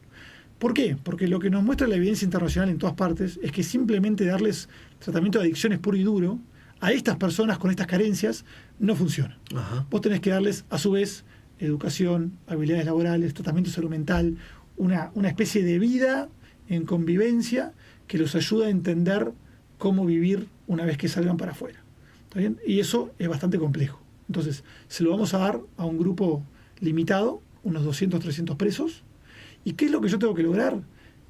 ¿Por qué? Porque lo que nos muestra la evidencia internacional en todas partes es que simplemente darles tratamiento de adicciones puro y duro a estas personas con estas carencias no funciona. Ajá. Vos tenés que darles, a su vez, educación, habilidades laborales, tratamiento de salud mental, una especie de vida en convivencia que los ayuda a entender cómo vivir una vez que salgan para afuera. ¿Está bien? Y eso es bastante complejo. Entonces, se lo vamos a dar a un grupo limitado, unos 200, 300 presos. ¿Y qué es lo que yo tengo que lograr?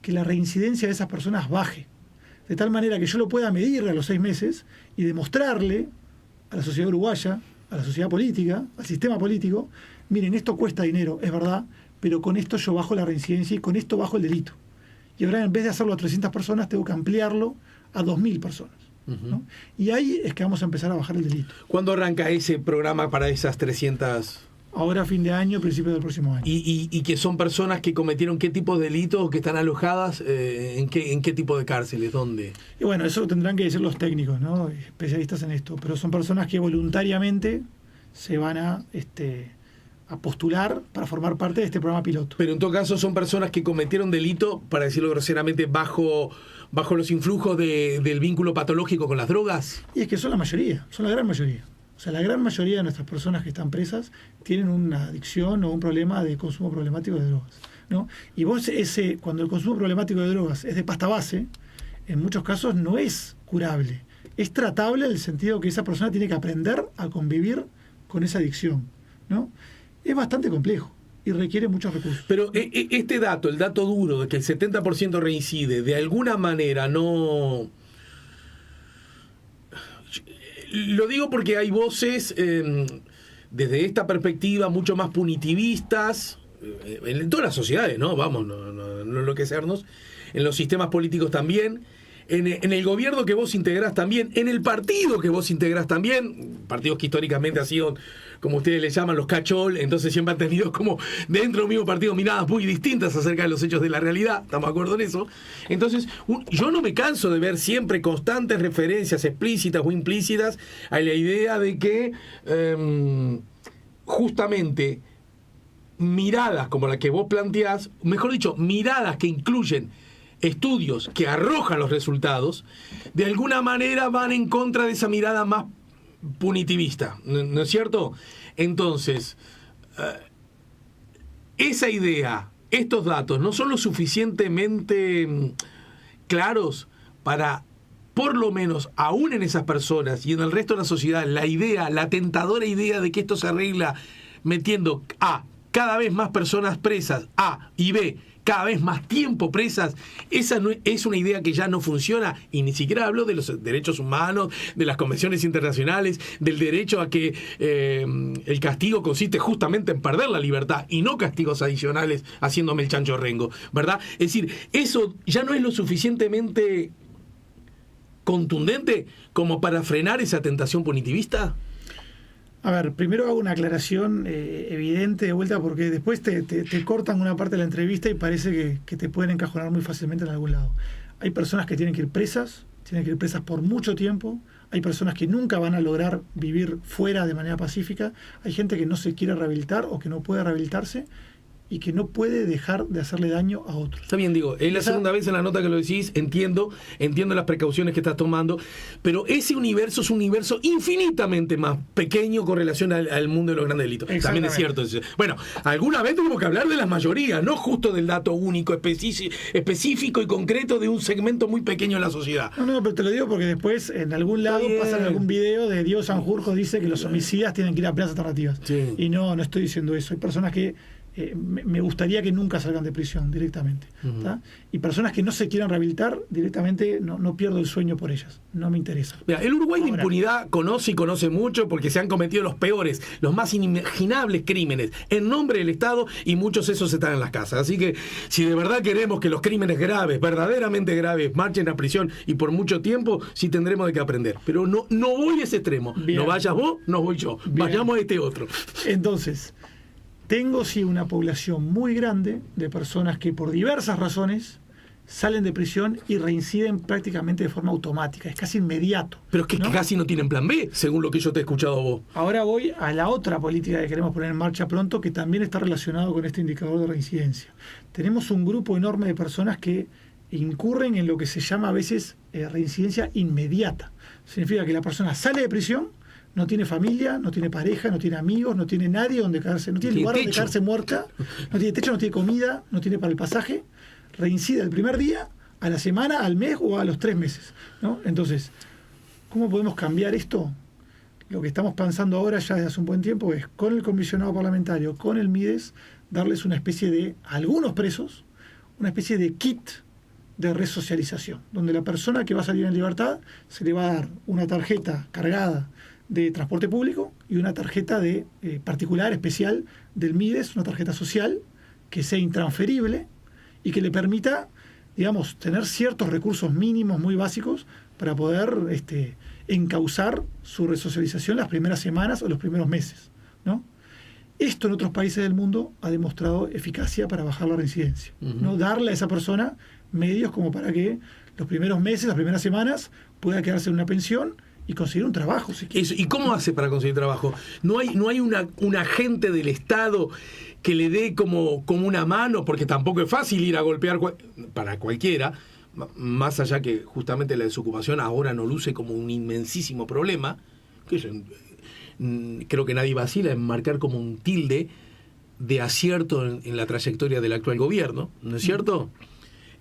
Que la reincidencia de esas personas baje. De tal manera que yo lo pueda medir a los 6 meses y demostrarle a la sociedad uruguaya, a la sociedad política, al sistema político, miren, esto cuesta dinero, es verdad, pero con esto yo bajo la reincidencia y con esto bajo el delito. Y ahora en vez de hacerlo a 300 personas, tengo que ampliarlo a 2.000 personas. ¿No? Y ahí es que vamos a empezar a bajar el delito. ¿Cuándo arranca ese programa para esas 300? Ahora, fin de año, principio del próximo año. ¿Y que son personas que cometieron qué tipo de delitos, que están alojadas, en qué tipo de cárceles, dónde? Y bueno, eso lo tendrán que decir los técnicos, ¿no? Especialistas en esto. Pero son personas que voluntariamente se van a postular para formar parte de este programa piloto. Pero en todo caso son personas que cometieron delito, para decirlo groseramente, bajo los influjos del vínculo patológico con las drogas. Y es que son la mayoría, son la gran mayoría. O sea, la gran mayoría de nuestras personas que están presas tienen una adicción o un problema de consumo problemático de drogas, ¿no? Y vos cuando el consumo problemático de drogas es de pasta base, en muchos casos no es curable. Es tratable en el sentido que esa persona tiene que aprender a convivir con esa adicción, ¿no? Es bastante complejo y requiere muchos recursos. Pero este dato, el dato duro de que el 70% reincide, de alguna manera no... Lo digo porque hay voces desde esta perspectiva mucho más punitivistas en todas las sociedades, ¿no? Vamos, no enloquecernos, en los sistemas políticos también, en el gobierno que vos integrás también, en el partido que vos integrás también, partidos que históricamente han sido, como ustedes les llaman, los cachol, entonces siempre han tenido como dentro del mismo partido miradas muy distintas acerca de los hechos de la realidad, estamos de acuerdo en eso. Entonces, yo no me canso de ver siempre constantes referencias explícitas o implícitas a la idea de que justamente miradas como la que vos planteás, mejor dicho, miradas que incluyen estudios que arrojan los resultados, de alguna manera van en contra de esa mirada más punitivista, ¿no es cierto? Entonces, esa idea, estos datos, no son lo suficientemente claros para, por lo menos, aún en esas personas y en el resto de la sociedad, la tentadora idea de que esto se arregla metiendo A, cada vez más personas presas, A, y B, cada vez más tiempo presas. Esa no, es una idea que ya no funciona, y ni siquiera hablo de los derechos humanos, de las convenciones internacionales, del derecho a que el castigo consiste justamente en perder la libertad y no castigos adicionales haciéndome el chancho rengo, ¿verdad? Es decir, eso ya no es lo suficientemente contundente como para frenar esa tentación punitivista. A ver, primero hago una aclaración evidente de vuelta, porque después te cortan una parte de la entrevista y parece que te pueden encajonar muy fácilmente en algún lado. Hay personas que tienen que ir presas por mucho tiempo, hay personas que nunca van a lograr vivir fuera de manera pacífica, hay gente que no se quiere rehabilitar o que no puede rehabilitarse, y que no puede dejar de hacerle daño a otros. Está bien, digo, es la segunda vez en la nota que lo decís, entiendo las precauciones que estás tomando, pero ese universo es un universo infinitamente más pequeño con relación al mundo de los grandes delitos. También es cierto eso. Bueno, alguna vez tenemos que hablar de las mayorías, no justo del dato único, específico y concreto de un segmento muy pequeño de la sociedad. No, pero te lo digo porque después en algún lado pasa algún video de Diego Sanjurjo dice que los homicidas tienen que ir a penas alternativas. Sí. Y no estoy diciendo eso. Hay personas que me gustaría que nunca salgan de prisión directamente. Y personas que no se quieran rehabilitar directamente, no pierdo el sueño por ellas. No me interesa. Mira, el Uruguay de impunidad conoce mucho porque se han cometido los peores, los más inimaginables crímenes en nombre del Estado y muchos de esos están en las casas. Así que si de verdad queremos que los crímenes graves, verdaderamente graves, marchen a prisión y por mucho tiempo, sí tendremos de que aprender. Pero no voy a ese extremo. Bien. No vayas vos, no voy yo. Bien. Vayamos a este otro. Entonces, tengo sí una población muy grande de personas que por diversas razones salen de prisión y reinciden prácticamente de forma automática, es casi inmediato. Pero es que casi no tienen plan B, según lo que yo te he escuchado a vos. Ahora voy a la otra política que queremos poner en marcha pronto, que también está relacionado con este indicador de reincidencia. Tenemos un grupo enorme de personas que incurren en lo que se llama a veces reincidencia inmediata. Significa que la persona sale de prisión, no tiene familia, no tiene pareja, no tiene amigos, no tiene nadie donde caerse, no tiene lugar donde caerse muerta, no tiene techo, no tiene comida, no tiene para el pasaje, reincide el primer día, a la semana, al mes o a los 3 meses, ¿no? Entonces, ¿cómo podemos cambiar esto? Lo que estamos pensando ahora ya desde hace un buen tiempo es, con el comisionado parlamentario, con el MIDES, darles una especie de, a algunos presos, una especie de kit de resocialización, donde la persona que va a salir en libertad se le va a dar una tarjeta cargada de transporte público y una tarjeta de particular, especial del MIDES, una tarjeta social que sea intransferible y que le permita, digamos, tener ciertos recursos mínimos muy básicos para poder encauzar su resocialización las primeras semanas o los primeros meses, ¿no? Esto en otros países del mundo ha demostrado eficacia para bajar la reincidencia, ¿no? Darle a esa persona medios como para que los primeros meses, las primeras semanas, pueda quedarse en una pensión y conseguir un trabajo. Eso. ¿Y cómo hace para conseguir trabajo? ¿No hay un agente del Estado que le dé como una mano? Porque tampoco es fácil ir a golpear para cualquiera, más allá que justamente la desocupación ahora no luce como un inmensísimo problema, que yo creo que nadie vacila en marcar como un tilde de acierto en la trayectoria del actual gobierno, ¿no es cierto?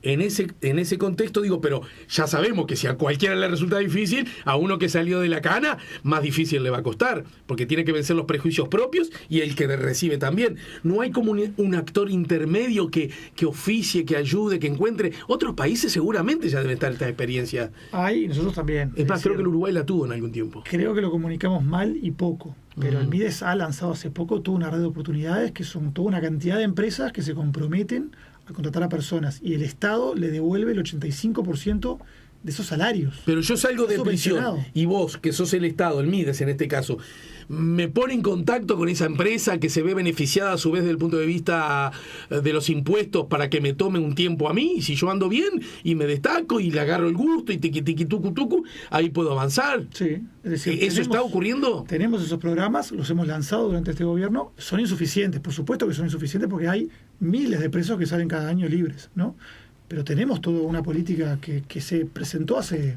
En ese contexto digo, pero ya sabemos que si a cualquiera le resulta difícil, a uno que salió de la cana, más difícil le va a costar, porque tiene que vencer los prejuicios propios y el que recibe también. No hay como un actor intermedio que oficie, que ayude, que encuentre. Otros países seguramente ya deben estar estas experiencias. Hay, y nosotros también. Es más, creo que el Uruguay la tuvo en algún tiempo. Creo que lo comunicamos mal y poco, pero el MIDES ha lanzado hace poco toda una red de oportunidades que son toda una cantidad de empresas que se comprometen a contratar a personas y el Estado le devuelve el 85% de esos salarios. Pero yo salgo de prisión y vos, que sos el Estado, el MIDES en este caso, me pone en contacto con esa empresa que se ve beneficiada a su vez desde el punto de vista de los impuestos para que me tome un tiempo a mí, y si yo ando bien y me destaco y le agarro el gusto y tiqui tucu tucu, ahí puedo avanzar. Sí, es decir, ¿eso está ocurriendo? Tenemos esos programas, los hemos lanzado durante este gobierno, son insuficientes, por supuesto que son insuficientes porque hay miles de presos que salen cada año libres, ¿no? Pero tenemos toda una política que se presentó hace,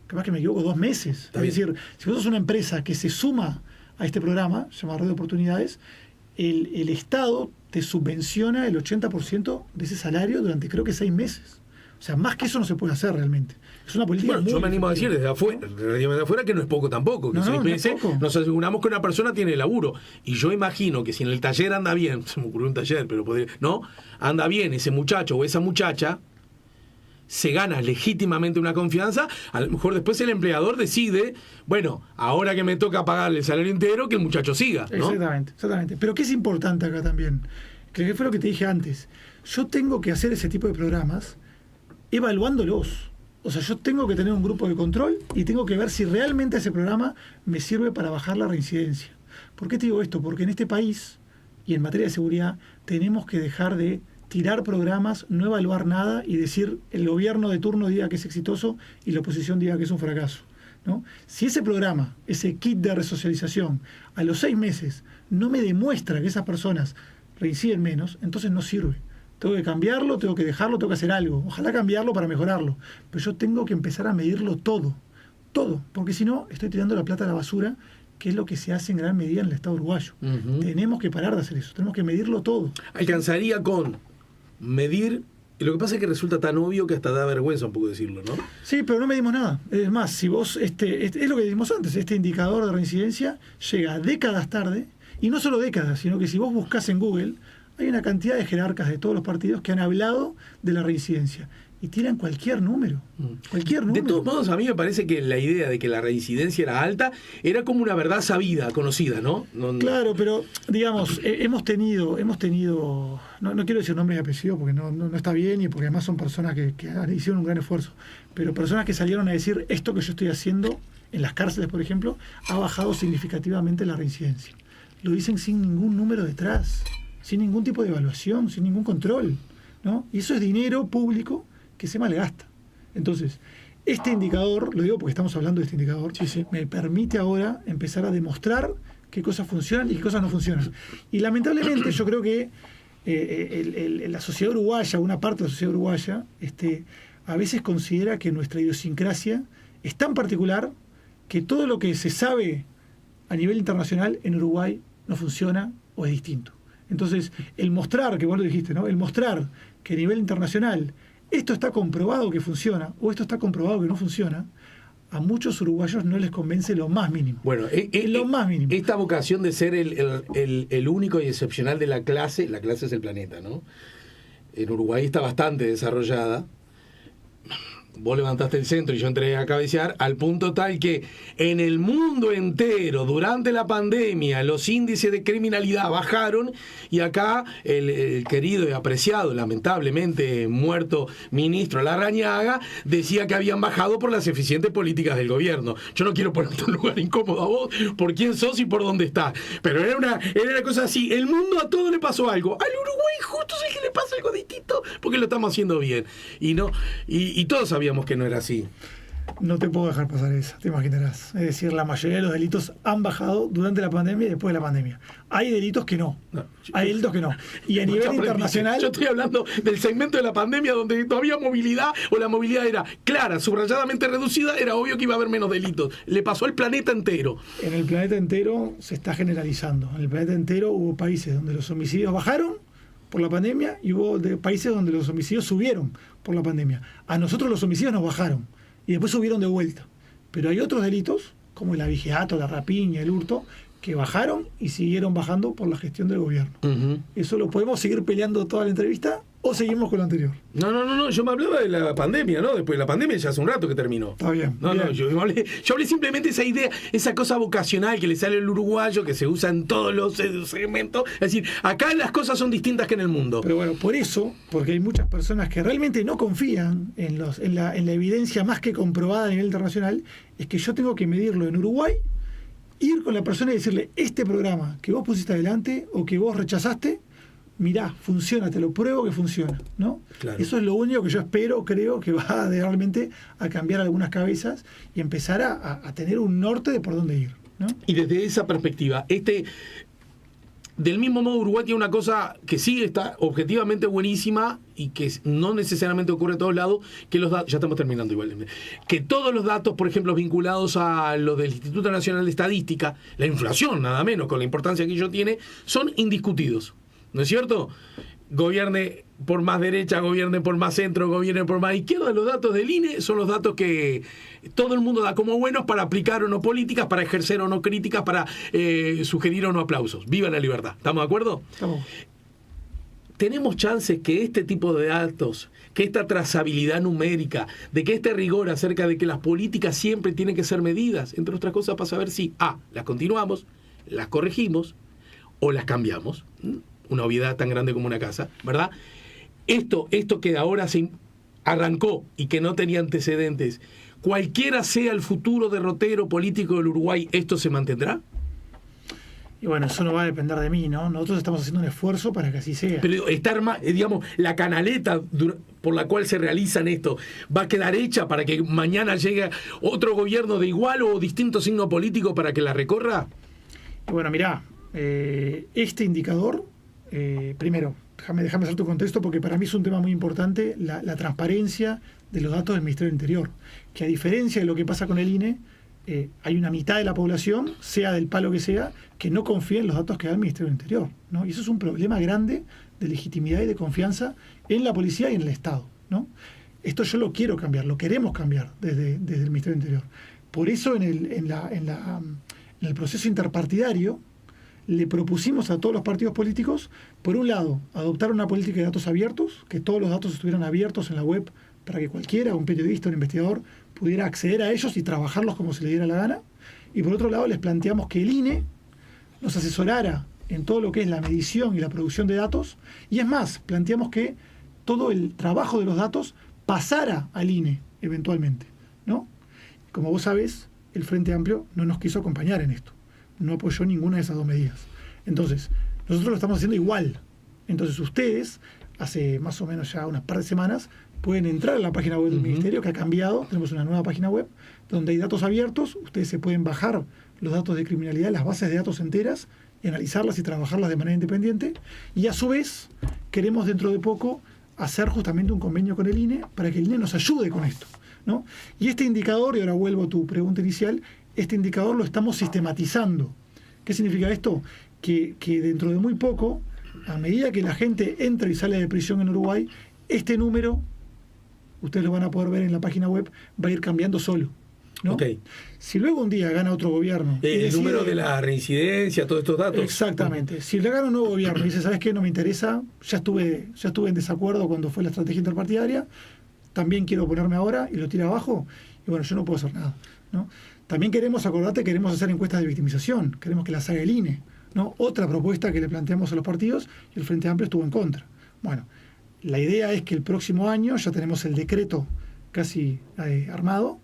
capaz que me equivoco, 2 meses. Es decir, si vos sos una empresa que se suma a este programa, se llama Red de Oportunidades, el Estado te subvenciona el 80% de ese salario durante creo que 6 meses. O sea, más que eso no se puede hacer realmente. Es una política muy yo me animo a decir desde afuera que no es poco tampoco. Que no es poco. Nos aseguramos que una persona tiene laburo. Y yo imagino que si en el taller anda bien, se me ocurrió un taller, pero anda bien ese muchacho o esa muchacha, se gana legítimamente una confianza, a lo mejor después el empleador decide, bueno, ahora que me toca pagarle el salario entero, que el muchacho siga, ¿no? Exactamente. Pero ¿qué es importante acá también? Que fue lo que te dije antes. Yo tengo que hacer ese tipo de programas evaluándolos. O sea, yo tengo que tener un grupo de control y tengo que ver si realmente ese programa me sirve para bajar la reincidencia. ¿Por qué te digo esto? Porque en este país y en materia de seguridad tenemos que dejar de tirar programas, no evaluar nada y decir el gobierno de turno diga que es exitoso y la oposición diga que es un fracaso, ¿no? Si ese programa, ese kit de resocialización, a los 6 meses no me demuestra que esas personas reinciden menos, entonces no sirve. Tengo que cambiarlo, tengo que dejarlo, tengo que hacer algo. Ojalá cambiarlo para mejorarlo. Pero yo tengo que empezar a medirlo todo, porque si no, estoy tirando la plata a la basura, que es lo que se hace en gran medida en el Estado uruguayo. Tenemos que parar de hacer eso, tenemos que medirlo todo. Alcanzaría con medir. Lo que pasa es que resulta tan obvio que hasta da vergüenza un poco decirlo, ¿no? Sí, pero no medimos nada. Es más, si vos, es lo que dijimos antes, este indicador de reincidencia llega décadas tarde, y no solo décadas, sino que si vos buscás en Google, hay una cantidad de jerarcas de todos los partidos que han hablado de la reincidencia. Y tiran cualquier número. Cualquier número. De todos modos, a mí me parece que la idea de que la reincidencia era alta era como una verdad sabida, conocida, ¿no? Claro, pero digamos, hemos tenido, no quiero decir nombres y apellidos porque no está bien y porque además son personas que hicieron un gran esfuerzo, pero personas que salieron a decir esto que yo estoy haciendo en las cárceles, por ejemplo, ha bajado significativamente la reincidencia. Lo dicen sin ningún número detrás, sin ningún tipo de evaluación, sin ningún control, ¿no? Y eso es dinero público que se malgasta. Entonces, este indicador, lo digo porque estamos hablando de este indicador, me permite ahora empezar a demostrar qué cosas funcionan y qué cosas no funcionan. Y lamentablemente yo creo que la sociedad uruguaya, una parte de la sociedad uruguaya, a veces considera que nuestra idiosincrasia es tan particular que todo lo que se sabe a nivel internacional en Uruguay no funciona o es distinto. Entonces, el mostrar, que vos lo dijiste, ¿no? El mostrar que a nivel internacional esto está comprobado que funciona o esto está comprobado que no funciona, a muchos uruguayos no les convence lo más mínimo. Bueno, lo más mínimo. Esta vocación de ser el único y excepcional de la clase es el planeta, ¿no? En Uruguay está bastante desarrollada. Vos levantaste el centro y yo entré a cabecear, al punto tal que en el mundo entero, durante la pandemia, los índices de criminalidad bajaron y acá el querido y apreciado, lamentablemente muerto ministro Larrañaga, decía que habían bajado por las eficientes políticas del gobierno. Yo no quiero ponerte en un lugar incómodo a vos por quién sos y por dónde estás, pero era una cosa así. El mundo a todo le pasó algo. Al Uruguay justo es el que le pasa algo distinto porque lo estamos haciendo bien. Y todos sabíamos que no era así. No te puedo dejar pasar eso, te imaginarás. Es decir, la mayoría de los delitos han bajado durante la pandemia y después de la pandemia. Hay delitos que no. Hay delitos que no. Y a nivel internacional... Yo estoy hablando del segmento de la pandemia donde todavía movilidad, o la movilidad era clara, subrayadamente reducida, era obvio que iba a haber menos delitos. Le pasó al planeta entero. En el planeta entero se está generalizando. En el planeta entero hubo países donde los homicidios bajaron por la pandemia y hubo países donde los homicidios subieron por la pandemia. A nosotros los homicidios nos bajaron y después subieron de vuelta. Pero hay otros delitos, como el abigeato, la rapiña, el hurto, que bajaron y siguieron bajando por la gestión del gobierno. Eso lo podemos seguir peleando toda la entrevista o seguimos con lo anterior. No, yo me hablaba de la pandemia, ¿no? Después de la pandemia ya hace un rato que terminó. Está bien. Yo hablé simplemente de esa idea, esa cosa vocacional que le sale al uruguayo, que se usa en todos los segmentos. Es decir, acá las cosas son distintas que en el mundo. Pero bueno, por eso, porque hay muchas personas que realmente no confían en la evidencia más que comprobada a nivel internacional, es que yo tengo que medirlo en Uruguay, ir con la persona y decirle, este programa que vos pusiste adelante o que vos rechazaste, mirá, funciona, te lo pruebo que funciona, ¿no? Claro. Eso es lo único que yo creo que va realmente a cambiar algunas cabezas y empezar a tener un norte de por dónde ir, ¿no? Y desde esa perspectiva, del mismo modo, Uruguay tiene una cosa que sí está objetivamente buenísima y que no necesariamente ocurre en todos lados, que los datos, ya estamos terminando igual, que todos los datos, por ejemplo, vinculados a lo del Instituto Nacional de Estadística, la inflación, nada menos, con la importancia que ello tiene, son indiscutidos. ¿No es cierto? Gobierne por más derecha, gobierne por más centro, gobierne por más izquierda. Los datos del INE son los datos que todo el mundo da como buenos para aplicar o no políticas, para ejercer o no críticas, para sugerir o no aplausos. ¡Viva la libertad! ¿Estamos de acuerdo? Estamos. ¿Tenemos chances que este tipo de datos, que esta trazabilidad numérica, de que este rigor acerca de que las políticas siempre tienen que ser medidas, entre otras cosas, para saber si las continuamos, las corregimos o las cambiamos? Una obviedad tan grande como una casa, ¿verdad? Esto que ahora se arrancó y que no tenía antecedentes, cualquiera sea el futuro derrotero político del Uruguay, ¿esto se mantendrá? Y bueno, eso no va a depender de mí, ¿no? Nosotros estamos haciendo un esfuerzo para que así sea. Pero digamos, la canaleta por la cual se realizan esto, ¿va a quedar hecha para que mañana llegue otro gobierno de igual o distinto signo político para que la recorra? Y bueno, mirá, este indicador primero, déjame hacer tu contexto porque para mí es un tema muy importante la transparencia de los datos del Ministerio del Interior, que a diferencia de lo que pasa con el INE, hay una mitad de la población, sea del palo que sea, que no confía en los datos que da el Ministerio del Interior, ¿no? Y eso es un problema grande de legitimidad y de confianza en la policía y en el Estado, ¿no? Esto yo lo quiero cambiar, lo queremos cambiar desde el Ministerio del Interior. Por eso en el proceso interpartidario le propusimos a todos los partidos políticos, por un lado, adoptar una política de datos abiertos, que todos los datos estuvieran abiertos en la web para que cualquiera, un periodista, un investigador, pudiera acceder a ellos y trabajarlos como se le diera la gana. Y por otro lado, les planteamos que el INE nos asesorara en todo lo que es la medición y la producción de datos. Y es más, planteamos que todo el trabajo de los datos pasara al INE eventualmente, ¿no? Como vos sabés, el Frente Amplio no nos quiso acompañar en esto. No apoyó ninguna de esas dos medidas. Entonces, nosotros lo estamos haciendo igual. Entonces, ustedes, hace más o menos ya unas par de semanas, pueden entrar a la página web del Ministerio, que ha cambiado. Tenemos una nueva página web donde hay datos abiertos. Ustedes se pueden bajar los datos de criminalidad, las bases de datos enteras, y analizarlas y trabajarlas de manera independiente. Y a su vez, queremos dentro de poco hacer justamente un convenio con el INE para que el INE nos ayude con esto, ¿no? Y este indicador, y ahora vuelvo a tu pregunta inicial, este indicador lo estamos sistematizando. ¿Qué significa esto? Que dentro de muy poco, a medida que la gente entra y sale de prisión en Uruguay, este número, ustedes lo van a poder ver en la página web, va a ir cambiando solo, ¿no? Okay. Si luego un día gana otro gobierno... El número de la reincidencia, todos estos datos. Exactamente. Si le gana un nuevo gobierno y dice, ¿sabes qué? No me interesa, ya estuve en desacuerdo cuando fue la estrategia interpartidaria, también quiero ponerme ahora, y lo tira abajo, y bueno, yo no puedo hacer nada, ¿no? También queremos hacer encuestas de victimización, queremos que las haga el INE, ¿no? Otra propuesta que le planteamos a los partidos, y el Frente Amplio estuvo en contra. Bueno, la idea es que el próximo año, ya tenemos el decreto casi armado,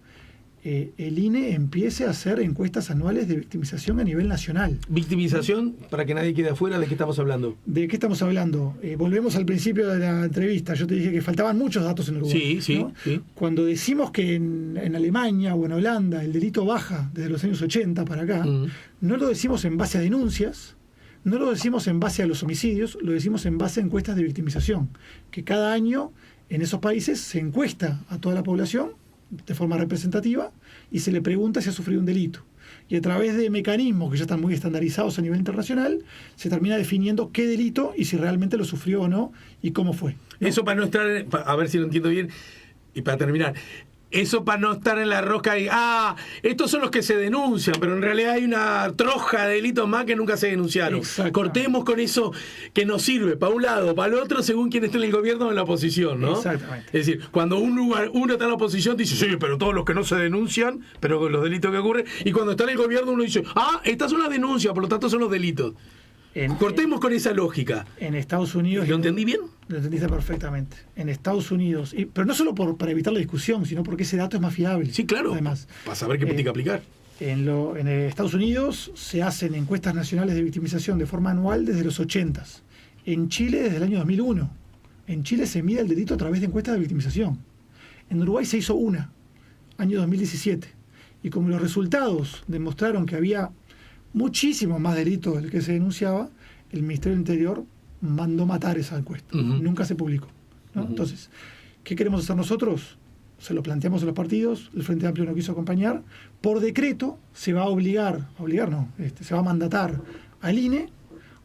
el INE empiece a hacer encuestas anuales de victimización a nivel nacional. Victimización, para que nadie quede afuera, ¿de qué estamos hablando? ¿De qué estamos hablando? Volvemos al principio de la entrevista. Yo te dije que faltaban muchos datos en Uruguay. Sí, ¿no? sí. Cuando decimos que en Alemania o en Holanda el delito baja desde los años 80 para acá, no lo decimos en base a denuncias, no lo decimos en base a los homicidios, lo decimos en base a encuestas de victimización, que cada año en esos países se encuesta a toda la población de forma representativa y se le pregunta si ha sufrido un delito. Y a través de mecanismos que ya están muy estandarizados a nivel internacional, se termina definiendo qué delito y si realmente lo sufrió o no y cómo fue, ¿no? Eso para no estar, a ver si lo entiendo bien, y para terminar, eso para no estar en la rosca y, estos son los que se denuncian, pero en realidad hay una troja de delitos más que nunca se denunciaron. Cortemos con eso que nos sirve para un lado, para el otro, según quien esté en el gobierno o en la oposición, ¿no? Exactamente. Es decir, cuando uno está en la oposición, dice, sí, pero todos los que no se denuncian, pero con los delitos que ocurren, y cuando está en el gobierno uno dice, estas son las denuncias, por lo tanto son los delitos. Cortemos con esa lógica. En Estados Unidos... ¿Lo entendí bien? Lo entendiste perfectamente. En Estados Unidos, pero no solo para evitar la discusión, sino porque ese dato es más fiable. Sí, claro. Además, para saber qué política aplicar. En Estados Unidos se hacen encuestas nacionales de victimización de forma anual desde los 80s. En Chile desde el año 2001. En Chile se mide el delito a través de encuestas de victimización. En Uruguay se hizo una, año 2017. Y como los resultados demostraron que había muchísimo más delito del que se denunciaba, el Ministerio del Interior mandó matar esa encuesta. Nunca se publicó, ¿no? Entonces, ¿qué queremos hacer nosotros? Se lo planteamos a los partidos, el Frente Amplio no quiso acompañar. Por decreto se va a se va a mandatar al INE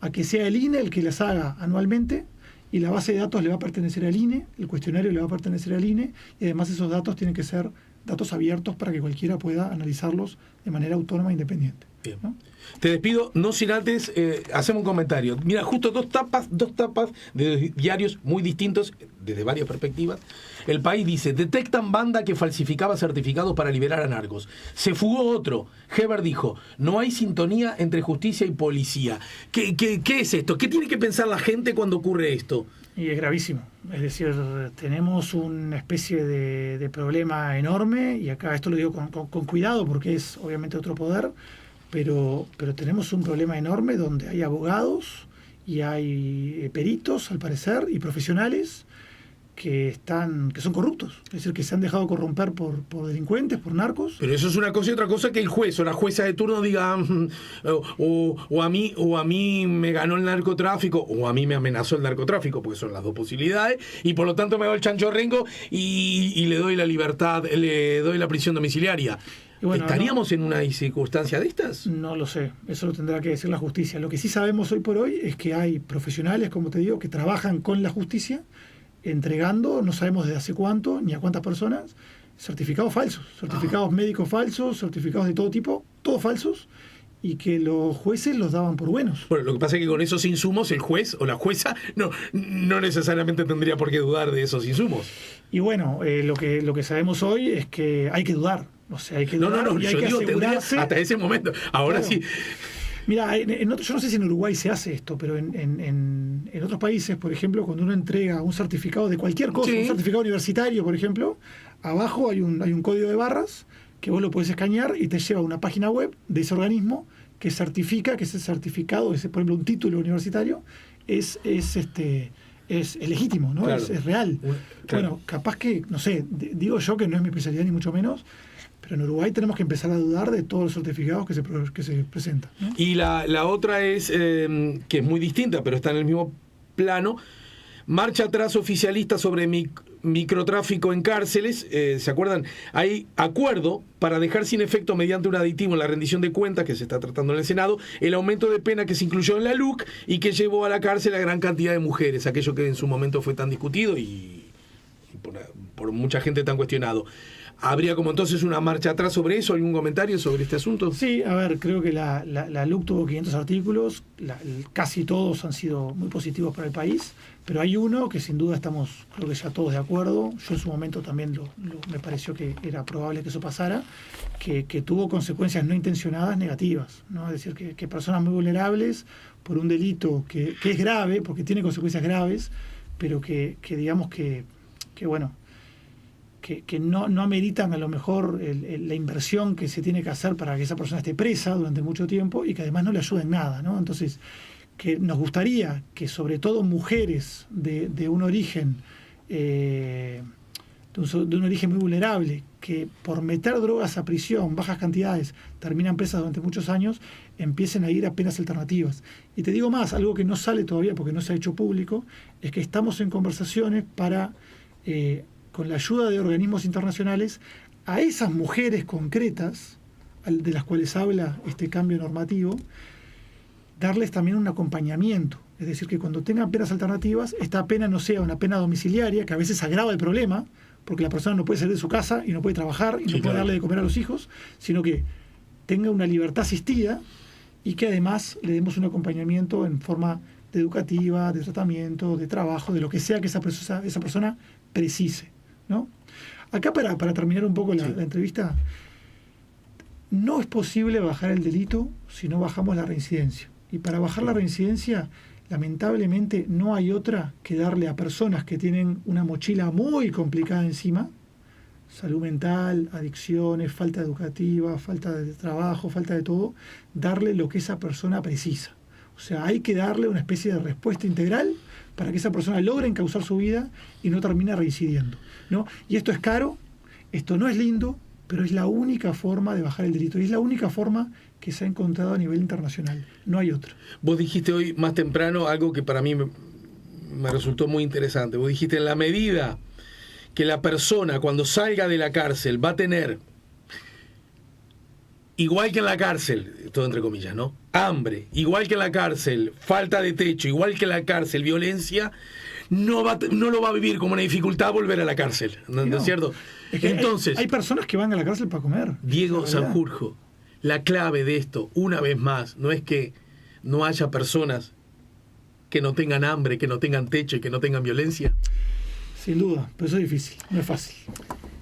a que sea el INE el que las haga anualmente, y la base de datos le va a pertenecer al INE, el cuestionario le va a pertenecer al INE, y además esos datos tienen que ser datos abiertos para que cualquiera pueda analizarlos de manera autónoma e independiente. Bien. ¿No? Te despido, no sin antes hacemos un comentario. Mira, justo dos tapas de diarios muy distintos, desde varias perspectivas. El País dice, detectan banda que falsificaba certificados para liberar a narcos. Se fugó otro. Heber dijo, no hay sintonía entre justicia y policía. ¿Qué es esto? ¿Qué tiene que pensar la gente cuando ocurre esto? Y es gravísimo. Es decir, tenemos una especie de problema enorme, y acá esto lo digo con cuidado porque es obviamente otro poder, pero tenemos un problema enorme donde hay abogados y hay peritos, al parecer, y profesionales que son corruptos, es decir, que se han dejado corromper por delincuentes, por narcos. Pero eso es una cosa y otra cosa que el juez o la jueza de turno diga o a mí me ganó el narcotráfico o a mí me amenazó el narcotráfico, porque son las dos posibilidades, y por lo tanto me doy el chanchorrengo y le doy la libertad, le doy la prisión domiciliaria. Bueno, ¿estaríamos en una circunstancia de estas? No lo sé, eso lo tendrá que decir la justicia. Lo que sí sabemos hoy por hoy es que hay profesionales, como te digo, que trabajan con la justicia entregando, no sabemos desde hace cuánto, ni a cuántas personas, certificados falsos, certificados médicos falsos, certificados de todo tipo, todos falsos, y que los jueces los daban por buenos. Bueno, lo que pasa es que con esos insumos el juez o la jueza no necesariamente tendría por qué dudar de esos insumos. Y bueno, lo que sabemos hoy es que hay que dudar. O sea, hay que dudar y hay que asegurarse. Hasta ese momento. Ahora claro. Sí. Mira, yo no sé si en Uruguay se hace esto, pero en otros países, por ejemplo, cuando uno entrega un certificado de cualquier cosa, sí, un certificado universitario, por ejemplo, abajo hay un código de barras que vos lo podés escanear y te lleva a una página web de ese organismo que certifica que ese certificado, por ejemplo, un título universitario, es legítimo, ¿no? Claro. Es real. Claro. Bueno, capaz que, no sé, digo yo que no es mi especialidad ni mucho menos, pero en Uruguay tenemos que empezar a dudar de todos los certificados que se presentan, ¿no? Y la otra es, que es muy distinta, pero está en el mismo plano, marcha atrás oficialista sobre microtráfico en cárceles. ¿Se acuerdan? Hay acuerdo para dejar sin efecto mediante un aditivo en la rendición de cuentas que se está tratando en el Senado, el aumento de pena que se incluyó en la LUC y que llevó a la cárcel a gran cantidad de mujeres, aquello que en su momento fue tan discutido y por mucha gente tan cuestionado. ¿Habría como entonces una marcha atrás sobre eso? ¿Algún comentario sobre este asunto? Sí, a ver, creo que la LUC tuvo 500 artículos, casi todos han sido muy positivos para el país, pero hay uno que sin duda estamos, creo que ya todos de acuerdo. Yo en su momento también me pareció que era probable que eso pasara, que tuvo consecuencias no intencionadas negativas, ¿no? Es decir, que personas muy vulnerables por un delito que es grave, porque tiene consecuencias graves, pero que digamos que bueno, que no ameritan a lo mejor la inversión que se tiene que hacer para que esa persona esté presa durante mucho tiempo y que además no le ayuda en nada, ¿no? Entonces, que nos gustaría que sobre todo mujeres de un origen de un origen muy vulnerable, que por meter drogas a prisión, bajas cantidades, terminan presas durante muchos años, empiecen a ir a penas alternativas. Y te digo más, algo que no sale todavía porque no se ha hecho público, es que estamos en conversaciones para con la ayuda de organismos internacionales, a esas mujeres concretas de las cuales habla este cambio normativo, darles también un acompañamiento. Es decir, que cuando tengan penas alternativas, esta pena no sea una pena domiciliaria, que a veces agrava el problema, porque la persona no puede salir de su casa y no puede trabajar y no puede darle de comer a los hijos, sino que tenga una libertad asistida y que además le demos un acompañamiento en forma educativa, de tratamiento, de trabajo, de lo que sea que esa persona precise, ¿no? Acá para terminar un poco la entrevista, no es posible bajar el delito si no bajamos la reincidencia. Y para bajar la reincidencia, lamentablemente no hay otra que darle a personas que tienen una mochila muy complicada encima, salud mental, adicciones, falta educativa, falta de trabajo, falta de todo, darle lo que esa persona precisa. O sea, hay que darle una especie de respuesta integral para que esa persona logre encauzar su vida y no termine reincidiendo, ¿no? Y esto es caro, esto no es lindo, pero es la única forma de bajar el delito. Y es la única forma que se ha encontrado a nivel internacional. No hay otra. Vos dijiste hoy más temprano algo que para mí me resultó muy interesante. Vos dijiste, en la medida que la persona cuando salga de la cárcel va a tener, igual que en la cárcel, todo entre comillas, ¿no?, hambre, igual que en la cárcel, falta de techo, igual que en la cárcel, violencia, no lo va a vivir como una dificultad volver a la cárcel, ¿no es cierto? Es que entonces, hay personas que van a la cárcel para comer. Diego Sanjurjo, la clave de esto, una vez más, no es que no haya personas que no tengan hambre, que no tengan techo y que no tengan violencia. Sin duda, pero eso es difícil, no es fácil.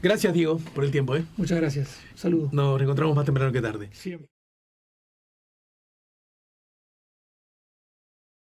Gracias, Diego, por el tiempo. Muchas gracias. Saludos. Nos reencontramos más temprano que tarde. Siempre.